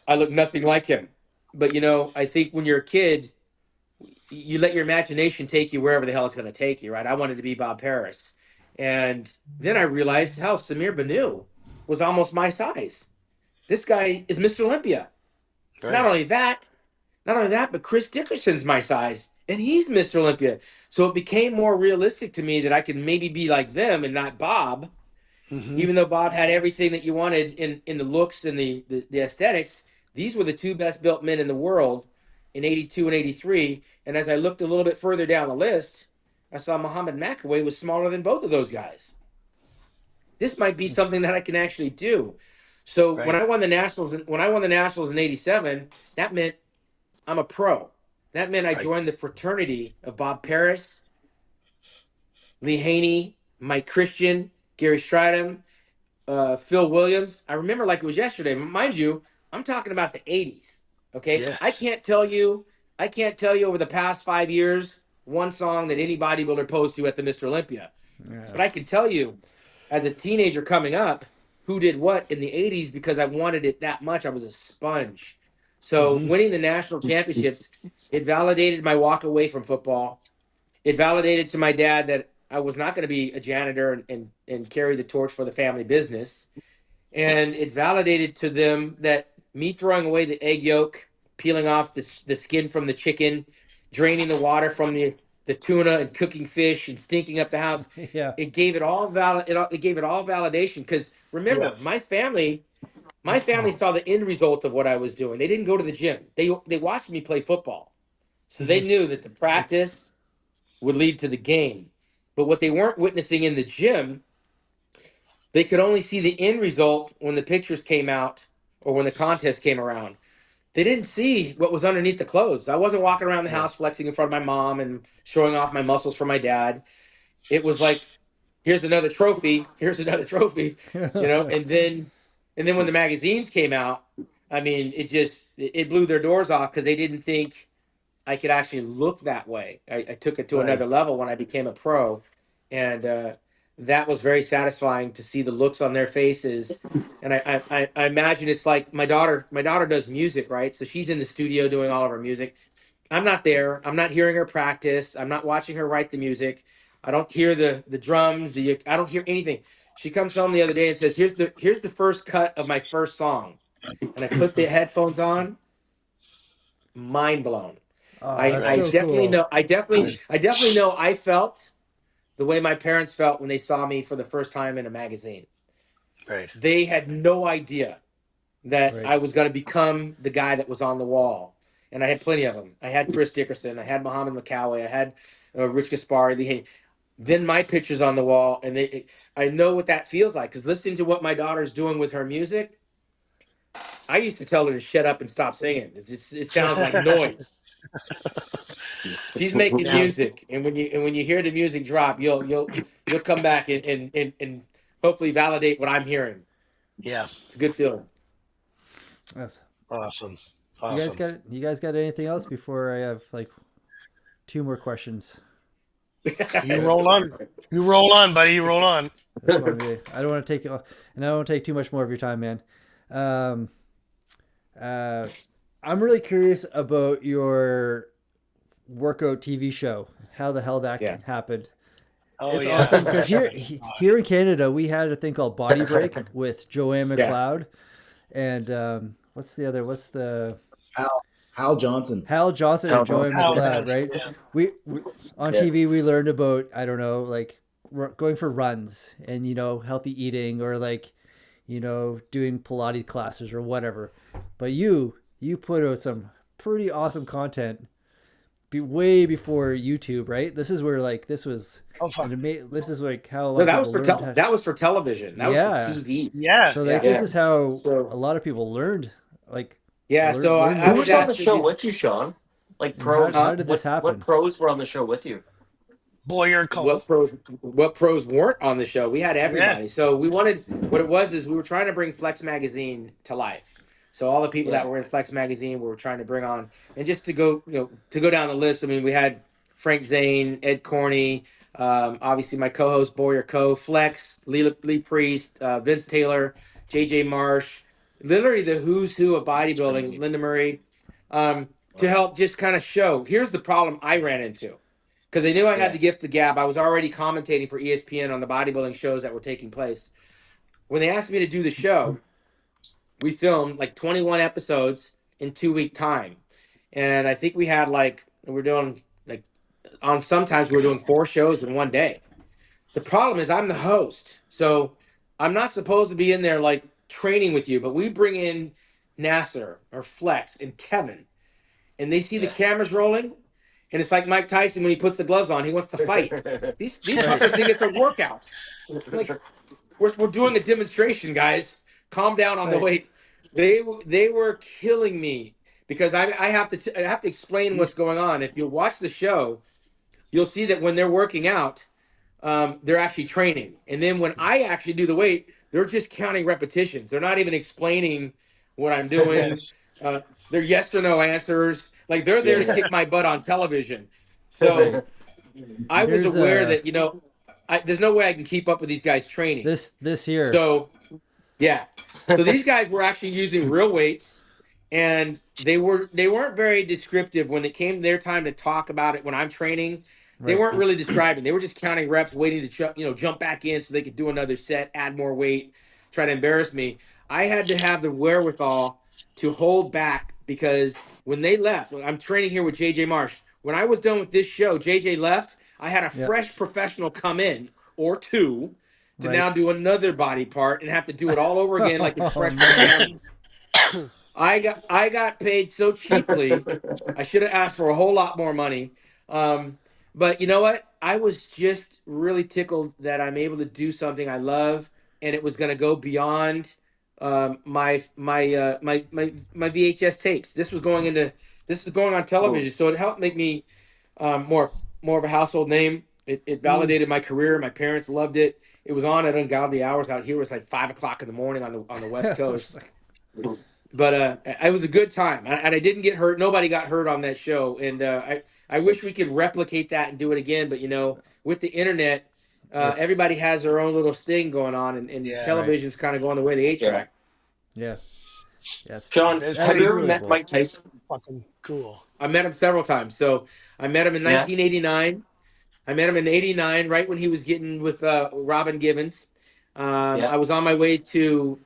I look nothing like him. But I think when you're a kid, you let your imagination take you wherever the hell it's going to take you, right? I wanted to be Bob Paris. And then I realized, hell, Samir Banu was almost my size. This guy is Mr. Olympia. Not Right. only that, but Chris Dickerson's my size, and he's Mr. Olympia. So it became more realistic to me that I could maybe be like them and not Bob, Mm-hmm. even though Bob had everything that you wanted in the looks and the aesthetics. These were the two best built men in the world in 82 and 83. And as I looked a little bit further down the list, I saw Muhammad McAway was smaller than both of those guys. This might be something that I can actually do. So when Right. I won the Nationals, in 87, that meant I'm a pro. That meant I Right. joined the fraternity of Bob Paris, Lee Haney, Mike Christian, Gary Stridham, Phil Williams. I remember like it was yesterday. Mind you, I'm talking about the 80s. Okay. Yes. I can't tell you over the past 5 years one song that any bodybuilder posed to at the Mr. Olympia. Yeah. But I can tell you, as a teenager coming up, who did what in the 80s because I wanted it that much. I was a sponge. So winning the national championships, it validated my walk away from football. It validated to my dad that I was not going to be a janitor and carry the torch for the family business. And it validated to them that me throwing away the egg yolk, peeling off the skin from the chicken, draining the water from the tuna and cooking fish and stinking up the house, Yeah. it gave it all it gave it all validation. Because remember, Yeah. my family saw the end result of what I was doing. They didn't go to the gym. They watched me play football. So they knew that the practice would lead to the game. But what they weren't witnessing in the gym, they could only see the end result when the pictures came out or when the contest came around. They didn't see what was underneath the clothes. I wasn't walking around the Yeah. house flexing in front of my mom and showing off my muscles for my dad. It was like, here's another trophy, and then when the magazines came out, I mean, it blew their doors off because they didn't think I could actually look that way. I took it to Right. another level when I became a pro, and that was very satisfying to see the looks on their faces. And I imagine it's like my daughter. My daughter does music, right? So she's in the studio doing all of her music. I'm not there. I'm not hearing her practice. I'm not watching her write the music. I don't hear the drums. I don't hear anything. She comes home the other day and says, "Here's the first cut of my first song," and I put the headphones on. Mind blown. Oh, I, that's I so definitely cool. know. I definitely know. I felt the way my parents felt when they saw me for the first time in a magazine. Right. They had no idea that Right. I was going to become the guy that was on the wall, and I had plenty of them. I had Chris Dickerson, I had Muhammad McAway, I had Rich Gaspari. Then my pictures on the wall, and I know what that feels like because listening to what my daughter's doing with her music, I used to tell her to shut up and stop singing. It sounds like noise. She's making Yeah. music, and when you hear the music drop, you'll come back and hopefully validate what I'm hearing. Yeah. It's a good feeling. That's, Awesome. you guys Awesome. got anything else before I have like 2 more questions? You roll on. You roll on, buddy. You roll on. That's fine with me. I don't want to take and I don't want to take too much more of your time, man. Um, I'm really curious about your workout TV show. How the hell that Yeah. happened? Oh It's yeah. awesome because here in Canada we had a thing called Body Break with Joanne Yeah. McLeod and what's the Hal Johnson. Hal Johnson Hal and Joanne Johnson. Hal McLeod, Johnson, right? yeah. We on Yeah. TV we learned about, I don't know, like going for runs and healthy eating or like doing Pilates classes or whatever. But you put out some pretty awesome content way before YouTube, right? This is where like this was Oh fuck. this is like how a lot No, of that was people for learned how. that was for television. That Yeah. was for TV. Yeah. So like Yeah. this is how So- a lot of people learned. Like Yeah. So I Who was was on the asked to show do- with you, Sean? Like and pros. how did this happen? What pros were on the show with you? Boyer Cole. what pros weren't on the show. We had Yeah. everybody. So we wanted, what it was is we were trying to bring Flex Magazine to life. So all the people that were in Flex Magazine, we were trying to bring on, and just to go, to go down the list. I mean, we had Frank Zane, Ed Corney, obviously my co-host Boyer Co, Flex, Lee Priest, Vince Taylor, JJ Marsh, literally the who's who of bodybuilding, Linda Murray, to help just kind of show. Here's the problem I ran into, because they knew I had the gift of gab. I was already commentating for ESPN on the bodybuilding shows that were taking place. When they asked me to do the show, we filmed like 21 episodes in 2-week time. And I think we had we're doing sometimes we were doing 4 shows in one day. The problem is I'm the host. So I'm not supposed to be in there like training with you, but we bring in Nasser or Flex and Kevin, and they see the cameras rolling. And it's like Mike Tyson when he puts the gloves on, he wants to fight. These fuckers think it's a workout. Like, we're doing a demonstration, guys. Calm down on the weight. They were killing me because I have to explain what's going on. If you watch the show, you'll see that when they're working out, they're actually training. And then when I actually do the weight, they're just counting repetitions. They're not even explaining what I'm doing. They're yes or no answers. Like, they're there to kick my butt on television. So I was aware that, there's no way I can keep up with these guys training. This year. So, yeah. So these guys were actually using real weights, and they weren't very descriptive when it came their time to talk about it when I'm training. They weren't really describing. They were just counting reps, waiting to jump back in so they could do another set, add more weight, try to embarrass me. I had to have the wherewithal to hold back, because when they left, I'm training here with JJ Marsh. When I was done with this show, JJ left. I had a fresh professional come in, or two, to now do another body part and have to do it all over again like it's fresh from the I got paid so cheaply. I should have asked for a whole lot more money. But you know what? I was just really tickled that I'm able to do something I love, and it was going to go beyond my VHS tapes. This is going on television, so it helped make me more of a household name. It validated my career. My parents loved it. It was on at ungodly hours out here. It was like 5 o'clock in the morning on the West Coast. But it was a good time, and I didn't get hurt. Nobody got hurt on that show, and I wish we could replicate that and do it again. But with the internet, everybody has their own little thing going on, and television's kind of going the way the 8-track. Yeah. Yes. Shawn, have you ever met Mike Tyson? Fucking cool. I met him several times. So I met him in 1989. I met him in 89, right when he was getting with Robin Givens. I was on my way to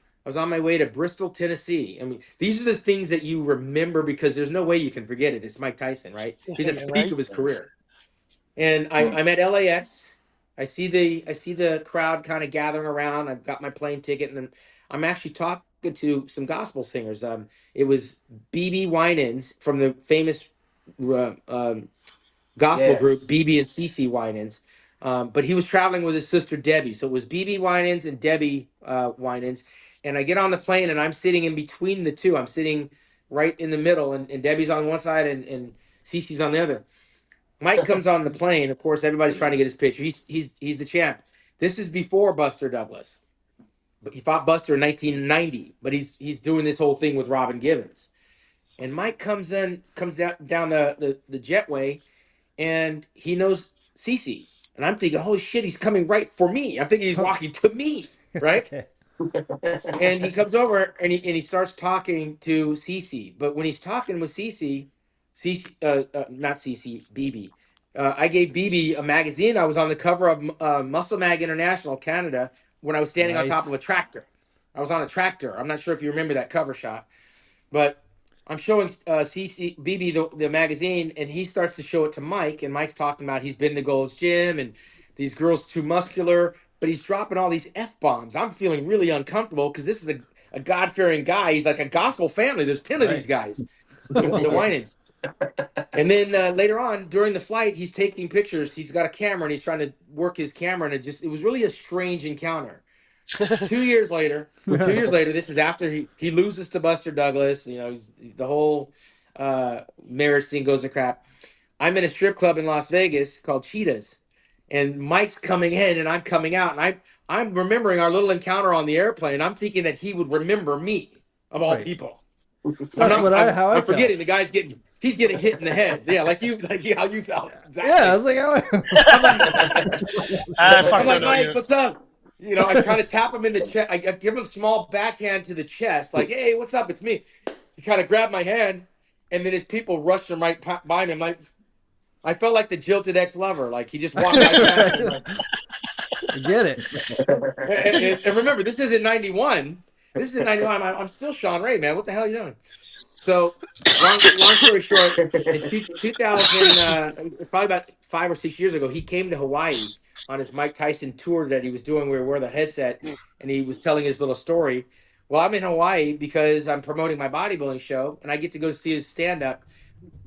Bristol, Tennessee. I mean, these are the things that you remember because there's no way you can forget it. It's Mike Tyson, right? He's at the peak of his career. And I'm at LAX. I see the crowd kind of gathering around. I've got my plane ticket, and I'm actually talking to some gospel singers. It was BB Winans from the famous gospel group BB and CC Winans. But he was traveling with his sister Debbie. So it was BB Winans and Debbie Winans. And I get on the plane, and I'm sitting in between the two. I'm sitting right in the middle, and Debbie's on one side and CC's on the other. Mike comes on the plane. Of course, everybody's trying to get his picture. He's the champ. This is before Buster Douglas. But he fought Buster in 1990. But he's doing this whole thing with Robin Givens. And Mike comes down the jetway, and he knows CC. And I'm thinking, holy shit, he's coming right for me. I'm thinking he's walking to me, right? Okay. And he comes over and he starts talking to CC. But when he's talking with CC, not CC, BB. I gave BB a magazine. I was on the cover of Muscle Mag International Canada when I was standing on top of a tractor. I was on a tractor. I'm not sure if you remember that cover shot, but I'm showing CC BB the magazine, and he starts to show it to Mike, and Mike's talking about he's been to Gold's Gym and these girls too muscular, but he's dropping all these F-bombs. I'm feeling really uncomfortable because this is a God-fearing guy. He's like a gospel family. There's 10 of these guys, the Winans. And then later on during the flight, he's taking pictures. He's got a camera, and he's trying to work his camera, and it was really a strange encounter. 2 years later, this is after he loses to Buster Douglas. The whole marriage thing goes to crap. I'm in a strip club in Las Vegas called Cheetahs, and Mike's coming in and I'm coming out, and I'm remembering our little encounter on the airplane. I'm thinking that he would remember me of all Right. people. That's how I I'm felt. forgetting the he's getting hit in the head. Yeah, like how you felt. Exactly. Yeah, I was like, I'm like, Fuck I'm no, like, no, Mike, you. what's up? You know, I kind of tap him in the chest. I give him a small backhand to the chest, like, hey, what's up? It's me. He kind of grabbed my hand, and then his people rushed him right by me. I'm like, I felt like the jilted ex-lover. Like he just walked right past me. Like, I get it. and remember, this is in '91. This is in '91. I'm still Shawn Ray, man. What the hell are you doing? So, long story short, in 2000, it's probably about 5 or 6 years ago, he came to Hawaii on his Mike Tyson tour that he was doing where he wore the headset, and he was telling his little story. Well, I'm in Hawaii because I'm promoting my bodybuilding show, and I get to go see his stand-up.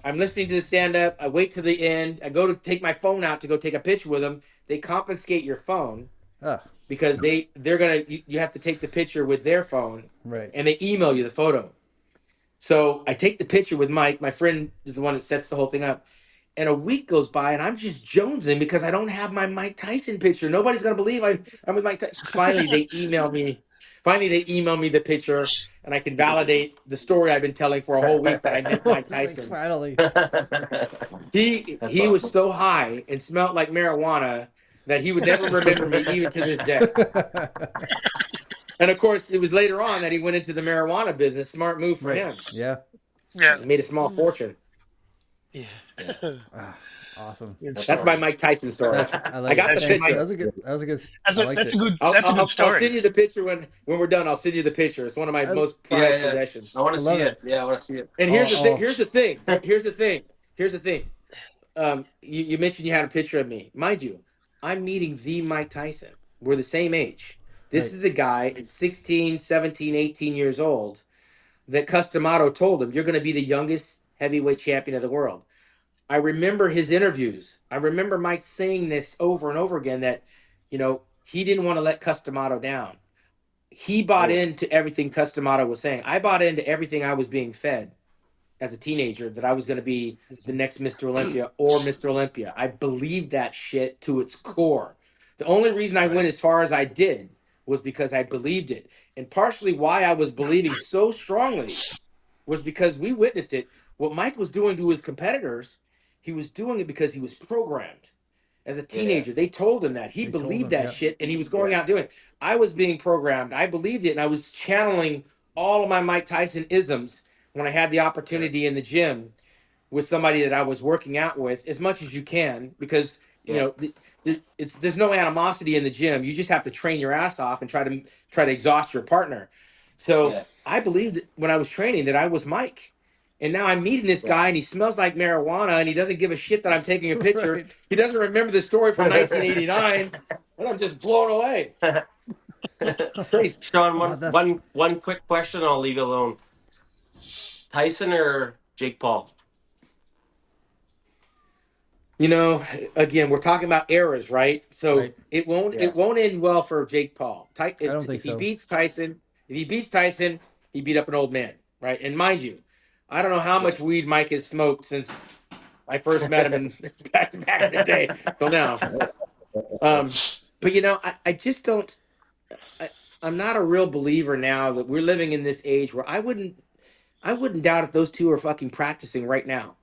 I'm listening to the stand-up. I wait to the end. I go to take my phone out to go take a picture with him. They confiscate your phone Ah, because they're gonna you have to take the picture with their phone, right. and they email you the photo. So I take the picture with Mike. My friend is the one that sets the whole thing up. And a week goes by, and I'm just jonesing because I don't have my Mike Tyson picture. Nobody's gonna believe I'm with Mike Tyson. Finally, they email me. Finally, they email me the picture, and I can validate the story I've been telling for a whole week that I met Mike Like, Tyson. finally. He awesome. was so high and smelled like marijuana that he would never remember me even to this day. And of course, it was later on that he went into the marijuana business. Smart move for Right. him. Yeah. Yeah. He made a small fortune. Yeah. Ah, awesome. Good That's story. my Mike Tyson story. I like I got it. the Thanks. picture. That was a good. That was a good. That's I a liked that's it. a good I'll, that's a I'll, good I'll story. send you the picture when we're done. I'll send you the picture. It's one of my most prized possessions. I want I to love see it. it. Yeah, I want to see it. And here's the thing. Oh, Here's the thing. Here's the thing. Here's the thing. You mentioned you had a picture of me. Mind you, I'm meeting the Mike Tyson. We're the same age. This right. is the guy at 16, 17, 18 years old that Customato told him, you're going to be the youngest heavyweight champion of the world. I remember his interviews. I remember Mike saying this over and over again that, he didn't want to let Customato down. He bought into everything Customato was saying. I bought into everything I was being fed as a teenager that I was going to be the next Mr. Olympia or Mr. Olympia. I believed that shit to its core. The only reason I went as far as I did was because I believed it. And partially why I was believing so strongly was because we witnessed it. What Mike was doing to his competitors, he was doing it because he was programmed. As a teenager, they told him that. He They told believed him, that yeah. shit, and he was going out doing it. I was being programmed. I believed it, and I was channeling all of my Mike Tyson isms when I had the opportunity in the gym with somebody that I was working out with as much as you can, because there's no animosity in the gym. You just have to train your ass off and try to exhaust your partner. So I believed when I was training that I was Mike. And now I'm meeting this guy and he smells like marijuana and he doesn't give a shit that I'm taking a picture. Right. He doesn't remember the story from 1989 and I'm just blown away. Crazy. Sean, Oh, one that's one one quick question. I'll leave you alone. Tyson or Jake Paul? Again, we're talking about eras, right? So right. it won't Yeah. it won't end well for Jake Paul. I don't think If he so. beats Tyson, he beat up an old man, right? And mind you, I don't know how much weed Mike has smoked since I first met him in back in the day till now. But I just don't. I'm not a real believer now that we're living in this age where I wouldn't doubt if those two are fucking practicing right now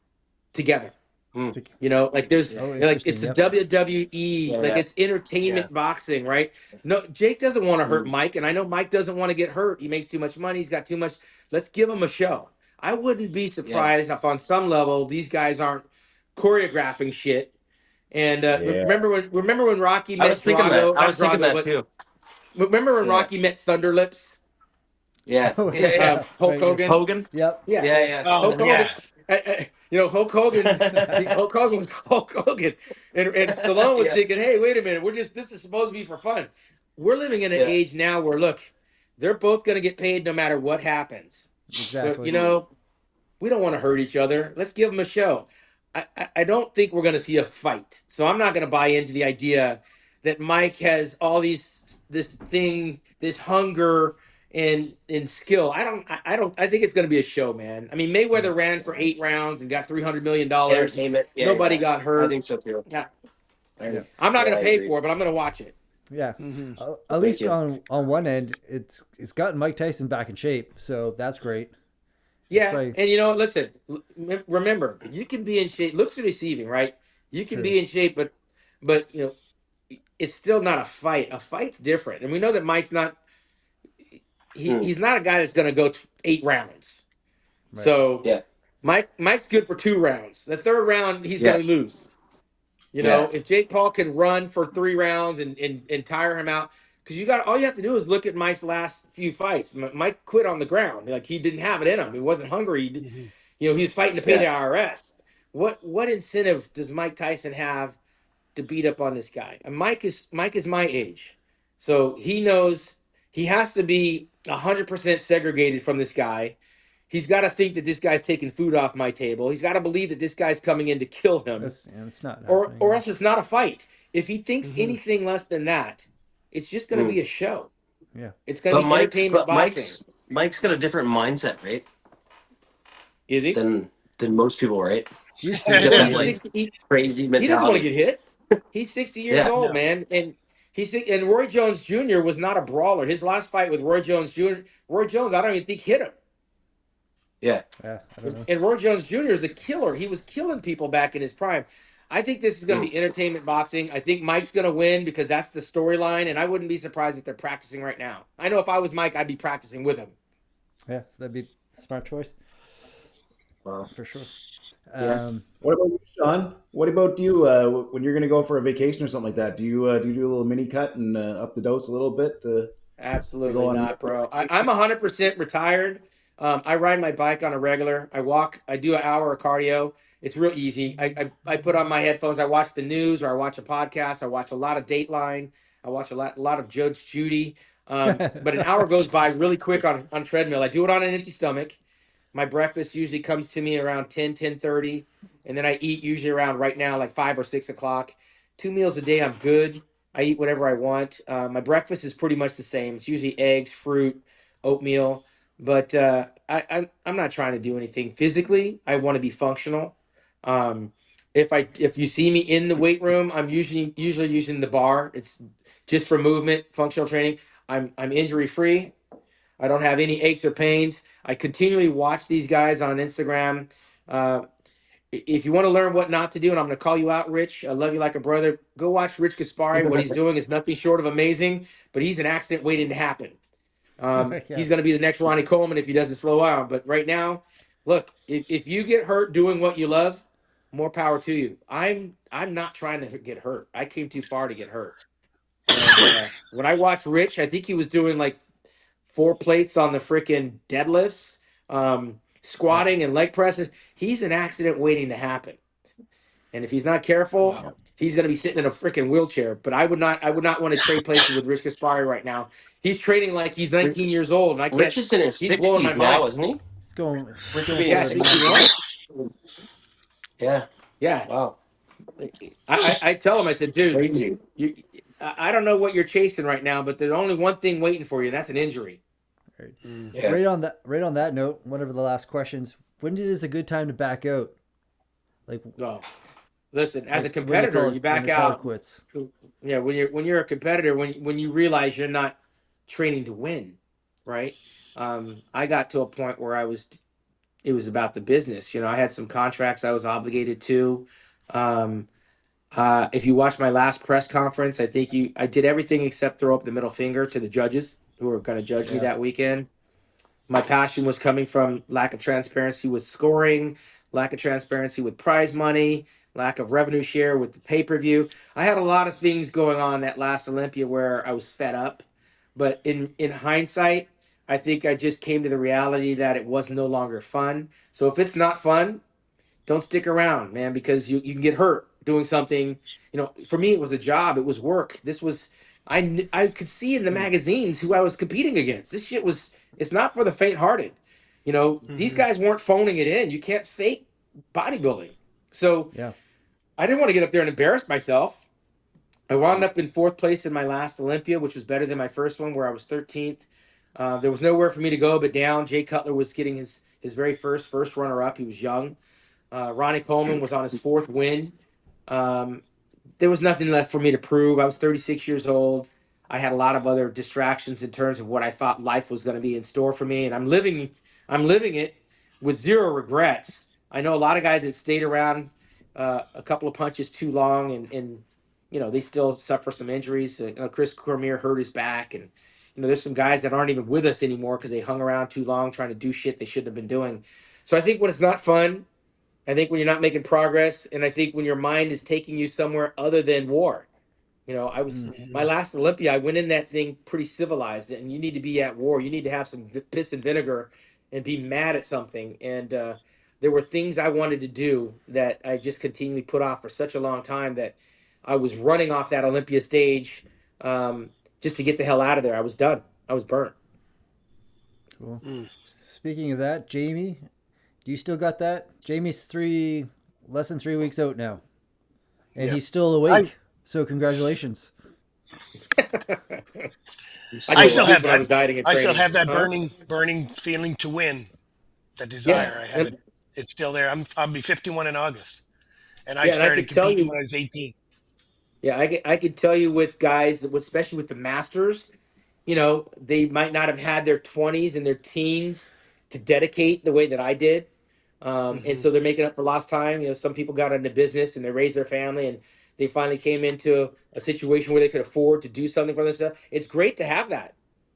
together. Like there's Oh, like interesting. it's a Yep. WWE, like it's entertainment boxing, right? No, Jake doesn't want to hurt Mike, and I know Mike doesn't want to get hurt. He makes too much money, he's got too much. Let's give him a show. I wouldn't be surprised if on some level these guys aren't choreographing shit. And Yeah. remember when Rocky I met was thinking that. Drago? I was Not thinking Drago, that but too. remember when Yeah. Rocky met Thunderlips? Yeah. Oh, Yeah. Yeah. Hulk Right. Hogan. Hogan. Yep. Yeah. Yeah. Yeah. Oh Hulk Hogan. yeah. Hulk Hogan. Hulk Hogan was Hulk Hogan, and Stallone was Yeah. thinking, "Hey, wait a minute, this is supposed to be for fun." We're living in an age now where look, they're both going to get paid no matter what happens. Exactly. But we don't want to hurt each other. Let's give them a show. I don't think we're going to see a fight, so I'm not going to buy into the idea that Mike has all this hunger and skill. I think it's going to be a show, man. I mean, Mayweather ran for 8 rounds and got $300 million. Entertainment. Yeah. Nobody Yeah. got I hurt. think so too. Yeah. I'm not Yeah, going I to pay agree. for it, but I'm going to watch it. Yeah. Mhm. At Thank least you. on one end, it's gotten Mike Tyson back in shape, so that's great. It's Yeah, probably and listen, remember, you can be in shape. Looks are deceiving, right? You can true. be in shape, but it's still not a fight. A fight's different, and we know that Mike's not. Mm, He's not a guy that's going to go 8 rounds. Right. So yeah, Mike's good for 2 rounds. The third round, he's yeah, going to lose. yeah. If Jake Paul can run for 3 rounds and tire him out, because all you have to do is look at Mike's last few fights. Mike quit on the ground, like he didn't have it in him. He wasn't hungry. Mhm. He was fighting to pay Yeah. the IRS. What incentive does Mike Tyson have to beat up on this guy? And Mike is my age, so he knows he has to be 100% segregated from this guy. He's got to think that this guy's taking food off my table. He's got to believe that this guy's coming in to kill him, It's not happening. or else it's not a fight. If he thinks Mhm. anything less than that, it's just going to Mm. be a show. Yeah. It's going to But be entertainment boxing. Mike's got a different mindset, right? Is he? Than most people, right? He's He's got Well, that he's 60. like 60. crazy He doesn't want to mentality. get hit. He's 60 years Yeah, old, No. man, and and Roy Jones Jr. was not a brawler. His last fight with Roy Jones Jr. Roy Jones, I don't even think hit him. yeah. Yeah, I don't know. And Roy Jones Jr. is a killer. He was killing people back in his prime. I think this is going to Mm. be entertainment boxing. I think Mike's going to win because that's the storyline, and I wouldn't be surprised if they're practicing right now. I know if I was Mike, I'd be practicing with him. Yeah, so that'd be a smart choice Wow. for sure. Yeah. What about you, Sean? What about you when you're going to go for a vacation or something like that? Do you do a little mini cut and up the dose a little bit to go Absolutely on a not, nice little bro. vacation? I'm 100% retired. I ride my bike on a regular. I walk. I do an hour of cardio. It's real easy. I put on my headphones. I watch the news or I watch a podcast. I watch a lot of Dateline. I watch a lot of Judge Judy. But an hour goes by really quick on treadmill. I do it on an empty stomach. My breakfast usually comes to me around 10:30, and then I eat usually around right now like 5 or 6 o'clock. 2 meals a day, I'm good. I eat whatever I want. My breakfast is pretty much the same. It's usually eggs, fruit, oatmeal. But I'm not trying to do anything physically. I want to be functional. Um, if you see me in the weight room, I'm usually using the bar. It's just for movement, functional training. I'm injury free. I don't have any aches or pains. I continually watch these guys on Instagram. Uh, if you want to learn what not to do, and I'm going to call you out, Rich, I love you like a brother. Go watch Rich Gaspari. What he's doing is nothing short of amazing, but he's an accident waiting to happen. Yeah. He's going to be the next Ronnie Coleman if he doesn't slow down. But right now, look, if you get hurt doing what you love, more power to you. I'm not trying to get hurt. I came too far to get hurt. And when I watched Rich, I think he was doing like 4 plates on the freaking deadlifts, Yeah. squatting and leg presses. He's an accident waiting to happen. And if he's not careful, Wow. he's going to be sitting in a freaking wheelchair. But I would not want to trade places with Rich Gaspari right now. He's training like he's Rich, 19 years old, and I can't. Rich is in his He's blowing my 60s now, mind. isn't he? He's Rich will going be in for Yeah, his the 61. 60s. Yeah. Yeah, Wow. I tell him, I said, dude, Crazy. I don't know what you're chasing right now, but there's only one thing waiting for you, and that's an injury. right. Mm. Yeah. Right on that note, one of the last questions. When is a good time to back out? Like No, listen, as a when competitor, you when back to call it out. quits. Yeah, when you're a competitor, when you realize you're not training to win, right? I got to a point where it was about the business. I had some contracts I was obligated to. Um, if you watched my last press conference, I did everything except throw up the middle finger to the judges who were going to judge me Yeah. that weekend. My passion was coming from lack of transparency with scoring, lack of transparency with prize money, lack of revenue share with the pay-per-view. I had a lot of things going on at last Olympia where I was fed up. But in hindsight, I think I just came to the reality that it was no longer fun. So if it's not fun, don't stick around, man, because you can get hurt doing something. For me, it was a job. It was work. I could see in the magazines who I was competing against. This shit was, it's not for the faint-hearted. These Mhm. guys weren't phoning it in. You can't fake bodybuilding. So Yeah. I didn't want to get up there and embarrass myself. I wound up in fourth place in my last Olympia, which was better than my first one where I was 13th. There was nowhere for me to go but down. Jay Cutler was getting his very first runner up. He was young. Ronnie Coleman was on his fourth win. Um, there was nothing left for me to prove. I was 36 years old. I had a lot of other distractions in terms of what I thought life was going to be in store for me, and I'm living it with zero regrets. I know a lot of guys that stayed around a couple of punches too long, and they still suffer some injuries. Chris Cormier hurt his back, and there's some guys that aren't even with us anymore because they hung around too long trying to do shit they shouldn't have been doing. So I think when it's not fun, I think when you're not making progress, and I think when your mind is taking you somewhere other than war. I was my last Olympia. I went in that thing pretty civilized, and you need to be at war. You need to have some piss and vinegar, and be mad at something. And there were things I wanted to do that I just continually put off for such a long time that I was running off that Olympia stage just to get the hell out of there. I was done. I was burnt. Cool. Speaking of that, Jamie, do you still got that? Jamie's less than 3 weeks out now, and Yeah. he's still awake. So congratulations. I still have when I that. was dieting and I still training. have that Huh? burning feeling to win. That Yeah, desire, I have it. It's still there. I'll be 51 in August, and I yeah, and I started could tell competing you. when I was 18. Yeah, I could tell you with guys that, especially with the masters, they might not have had their 20s and their teens to dedicate the way that I did. And Hmm. so they're making up for lost time. Some people got into business and they raised their family and they finally came into a situation where they could afford to do something for themselves. It's great to have that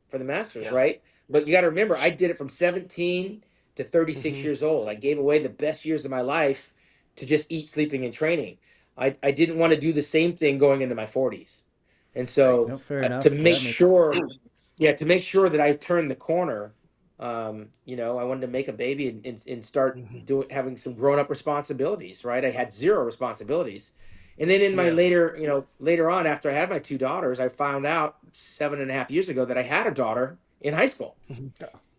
for the masters, Yeah. right? But you got to remember, I did it from 17 to 36 Hmm. years old. I gave away the best years of my life to just eat, sleeping, and training. I didn't want to do the same thing going into my 40s. And Right. so No, fair to enough. make That makes sure, yeah, to make sure that I turned the corner, I wanted to make a baby and start Hmm. having some grown up responsibilities, right? I had zero responsibilities. And then in my Yeah. later on, after I had my two daughters, I found out 7.5 years ago that I had a daughter in high school. Hmm.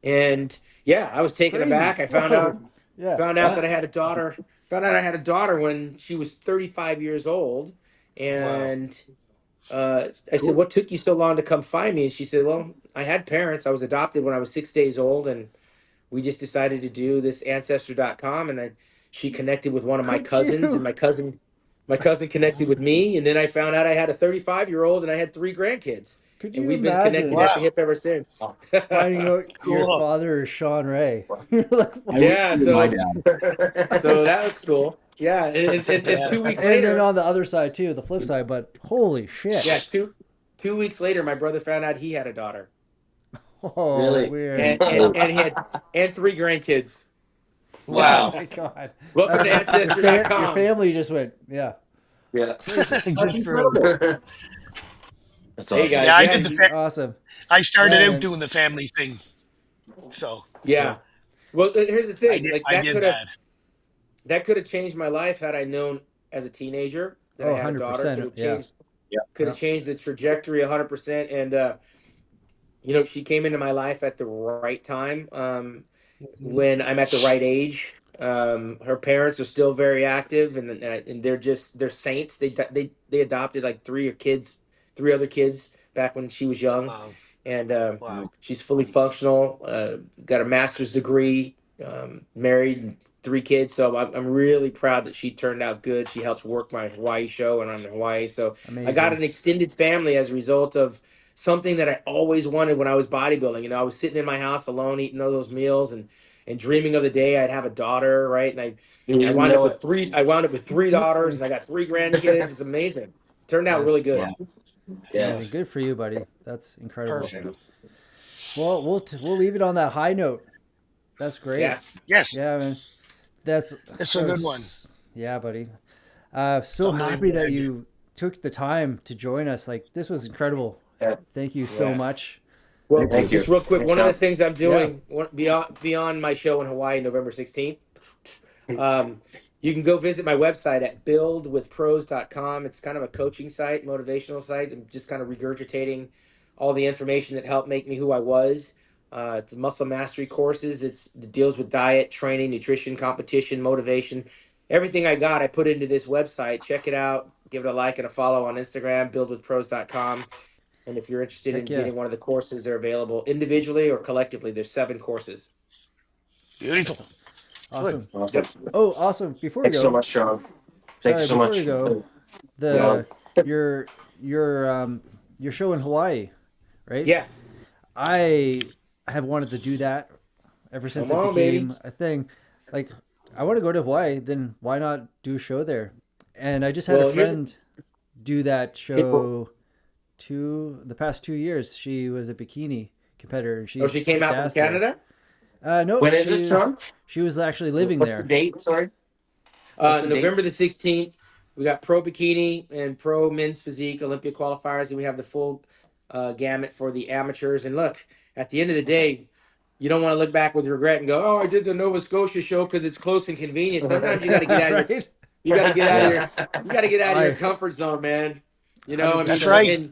And yeah, I was taken crazy. aback. I Whoa. Yeah. found out that I had a daughter. Found out I had a daughter when she was 35 years old, Wow. and I said, "What took you so long to come find me?" And she said, "Well, I had parents. I was adopted when I was 6 days old, and we just decided to do this ancestor.com." And she connected with one of my Could cousins, and you? my cousin connected with me, and then I found out I had a 35-year-old and I had 3 grandkids, Could and you we've been connected imagine at the Wow. hip ever since. finding out your Cool. father is Shawn Ray? You're like, I what? wish Yeah, you were my so dad. so that was cool. Yeah, and Yeah. 2 weeks And then later, on the other side too, the flip side. But holy shit! yeah, two weeks later, my brother found out he had a daughter, Oh, Really? weird. and he had 3 grandkids. Oh Wow. my god. Welcome That's to your ancestor.com. family just went, yeah, Yeah. crazy. That's Just for incredible. That's Hey awesome. yeah, guys, I yeah, did Awesome. I started Yeah, out man. doing the family thing. So yeah. Cool. Well, here's the thing. Like I did that. that could have changed my life had I known as a teenager that I Oh, had a daughter. Could 100%. have Yeah. changed Yeah. could Yeah. have changed the trajectory 100%. And she came into my life at the right time. Hmm. When I'm at the right age. Her parents are still very active, and they're saints. They adopted like three other kids back when she was young, Wow. and Wow. she's fully functional. Got a master's degree, married, and 3 kids. So I'm really proud that she turned out good. She helps work my Hawaii show, and I'm in Hawaii. So I got Amazing. an extended family as a result of something that I always wanted when I was bodybuilding. I was sitting in my house alone eating all those meals and dreaming of the day I'd have a daughter, right? And I You wound up know with it. three. I wound up with 3 daughters, and I got 3 grandkids. It's amazing. Turned out Nice. really good. Wow. Yeah. Amazing. Good for you, buddy. That's incredible. Perfect. Well, we'll leave it on that high note. That's great. Yeah. Yes. Yeah, man. That's It's a good one. yeah, buddy. So Something I'm happy that glad you. you took the time to join us. Like this was incredible. Yeah. Thank you so Yeah. much. Well, Thank you. Thank you. just real quick, Thanks, one of the Sean. things I'm Yeah. doing beyond my show in Hawaii, November 16th, you can go visit my website at buildwithpros.com. It's kind of a coaching site, motivational site. I'm just kind of regurgitating all the information that helped make me who I was. It's muscle mastery courses. It deals with diet, training, nutrition, competition, motivation. Everything I got, I put into this website. Check it out. Give it a like and a follow on Instagram, buildwithpros.com. And if you're interested Heck in yeah. getting one of the courses, they're available individually or collectively. There's 7 courses. Beautiful. Good. Awesome. Awesome. Yep. Oh, awesome. Before we Thanks so go, much, Sean. Thank you sorry, so before we much. go, the your show in Hawaii, right? Yes. I have wanted to do that ever since Come it on, baby. became a thing. Like, I want to go to Hawaii, then why not do a show there? And I just had a Well, friend do that here- show the past 2 years. She was a bikini competitor. She oh, she came kicked out from ass there. Canada. No, When is it, Sean? she was actually living What's the there. date? Sorry. What's the November dates? the 16th. We got pro bikini and pro men's physique Olympia qualifiers, and we have the full gamut for the amateurs. And look, at the end of the day, you don't want to look back with regret and go, "Oh, I did the Nova Scotia show because it's close and convenient." Sometimes you got to get out of your, Right? you got to get out of Yeah. you got to get out of your I- comfort zone, man. You know, I mean, That's right.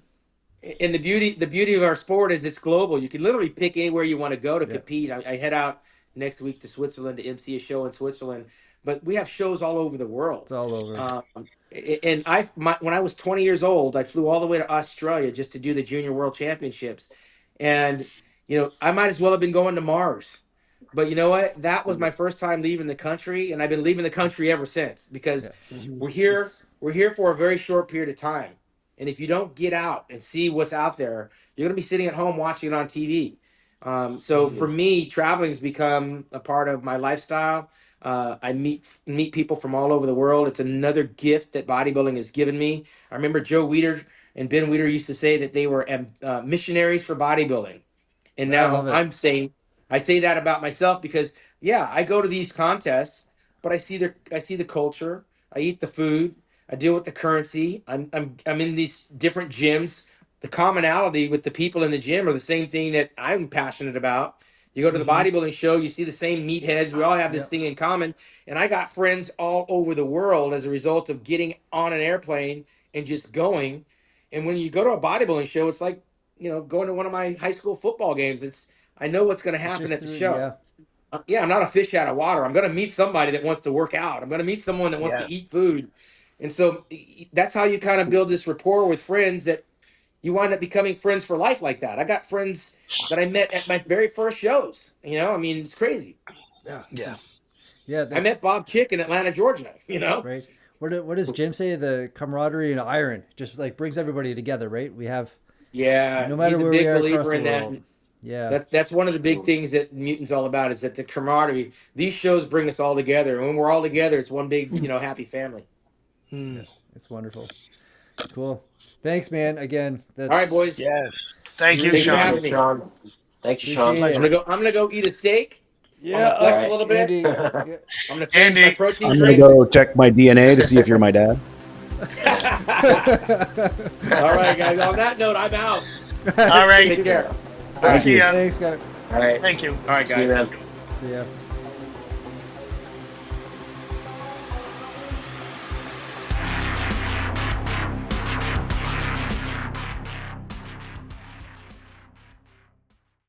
and the beauty of our sport is it's global. You can literally pick anywhere you want to go to Yeah. compete. I head out next week to Switzerland to MC a show in Switzerland, but we have shows all over the world. It's all over. And when I was 20 years old, I flew all the way to Australia just to do the Junior World Championships, and I might as well have been going to Mars. But you know what? That was my first time leaving the country, and I've been leaving the country ever since because we're here. It's- We're here for a very short period of time, and if you don't get out and see what's out there, you're going to be sitting at home watching it on TV. So for me, traveling has become a part of my lifestyle. I meet people from all over the world. It's another gift that bodybuilding has given me. I remember Joe Weider and Ben Weider used to say that they were missionaries for bodybuilding, and I now love it. I say that about myself because yeah, I go to these contests, but I see the culture. I eat the food. I deal with the currency. I'm in these different gyms. The commonality with the people in the gym are the same thing that I'm passionate about. You go to the bodybuilding show, you see the same meatheads. We all have this Yep. thing in common. And I got friends all over the world as a result of getting on an airplane and just going. And when you go to a bodybuilding show, it's like, going to one of my high school football games. I know what's going to It's happen just at the through, show. yeah. Yeah, I'm not a fish out of water. I'm going to meet somebody that wants to work out. I'm going to meet someone that wants Yeah. to eat food. And so that's how you kind of build this rapport with friends that you wind up becoming friends for life like that. I got friends that I met at my very first shows. I mean, it's crazy. Yeah. Yeah. Yeah. I met Bob Chick in Atlanta, Georgia. Right. What does Jim say? The camaraderie and iron just like brings everybody together, right? We have Yeah, no matter he's a where we big are across believer the in that. world. Yeah. That's one of the big things that Mutant's all about is that the camaraderie. These shows bring us all together. And when we're all together, it's one big, happy family. It's wonderful. Cool. Thanks, man. Again, that's All right, boys. Yes. Thank you, Thanks for Sean. having me. Sean. Thank you, Sean. Appreciate it. I'm gonna go eat a steak. Yeah. I'm gonna flex Alright. a little bit. Andy. I'm gonna finish my Andy. protein I'm gonna drink. go check my DNA to see if you're my dad. All right, guys. On that note, I'm out. All right. Take care. See ya. Thanks, guys. All right. Thank you. All right, See you, guys. man. See ya.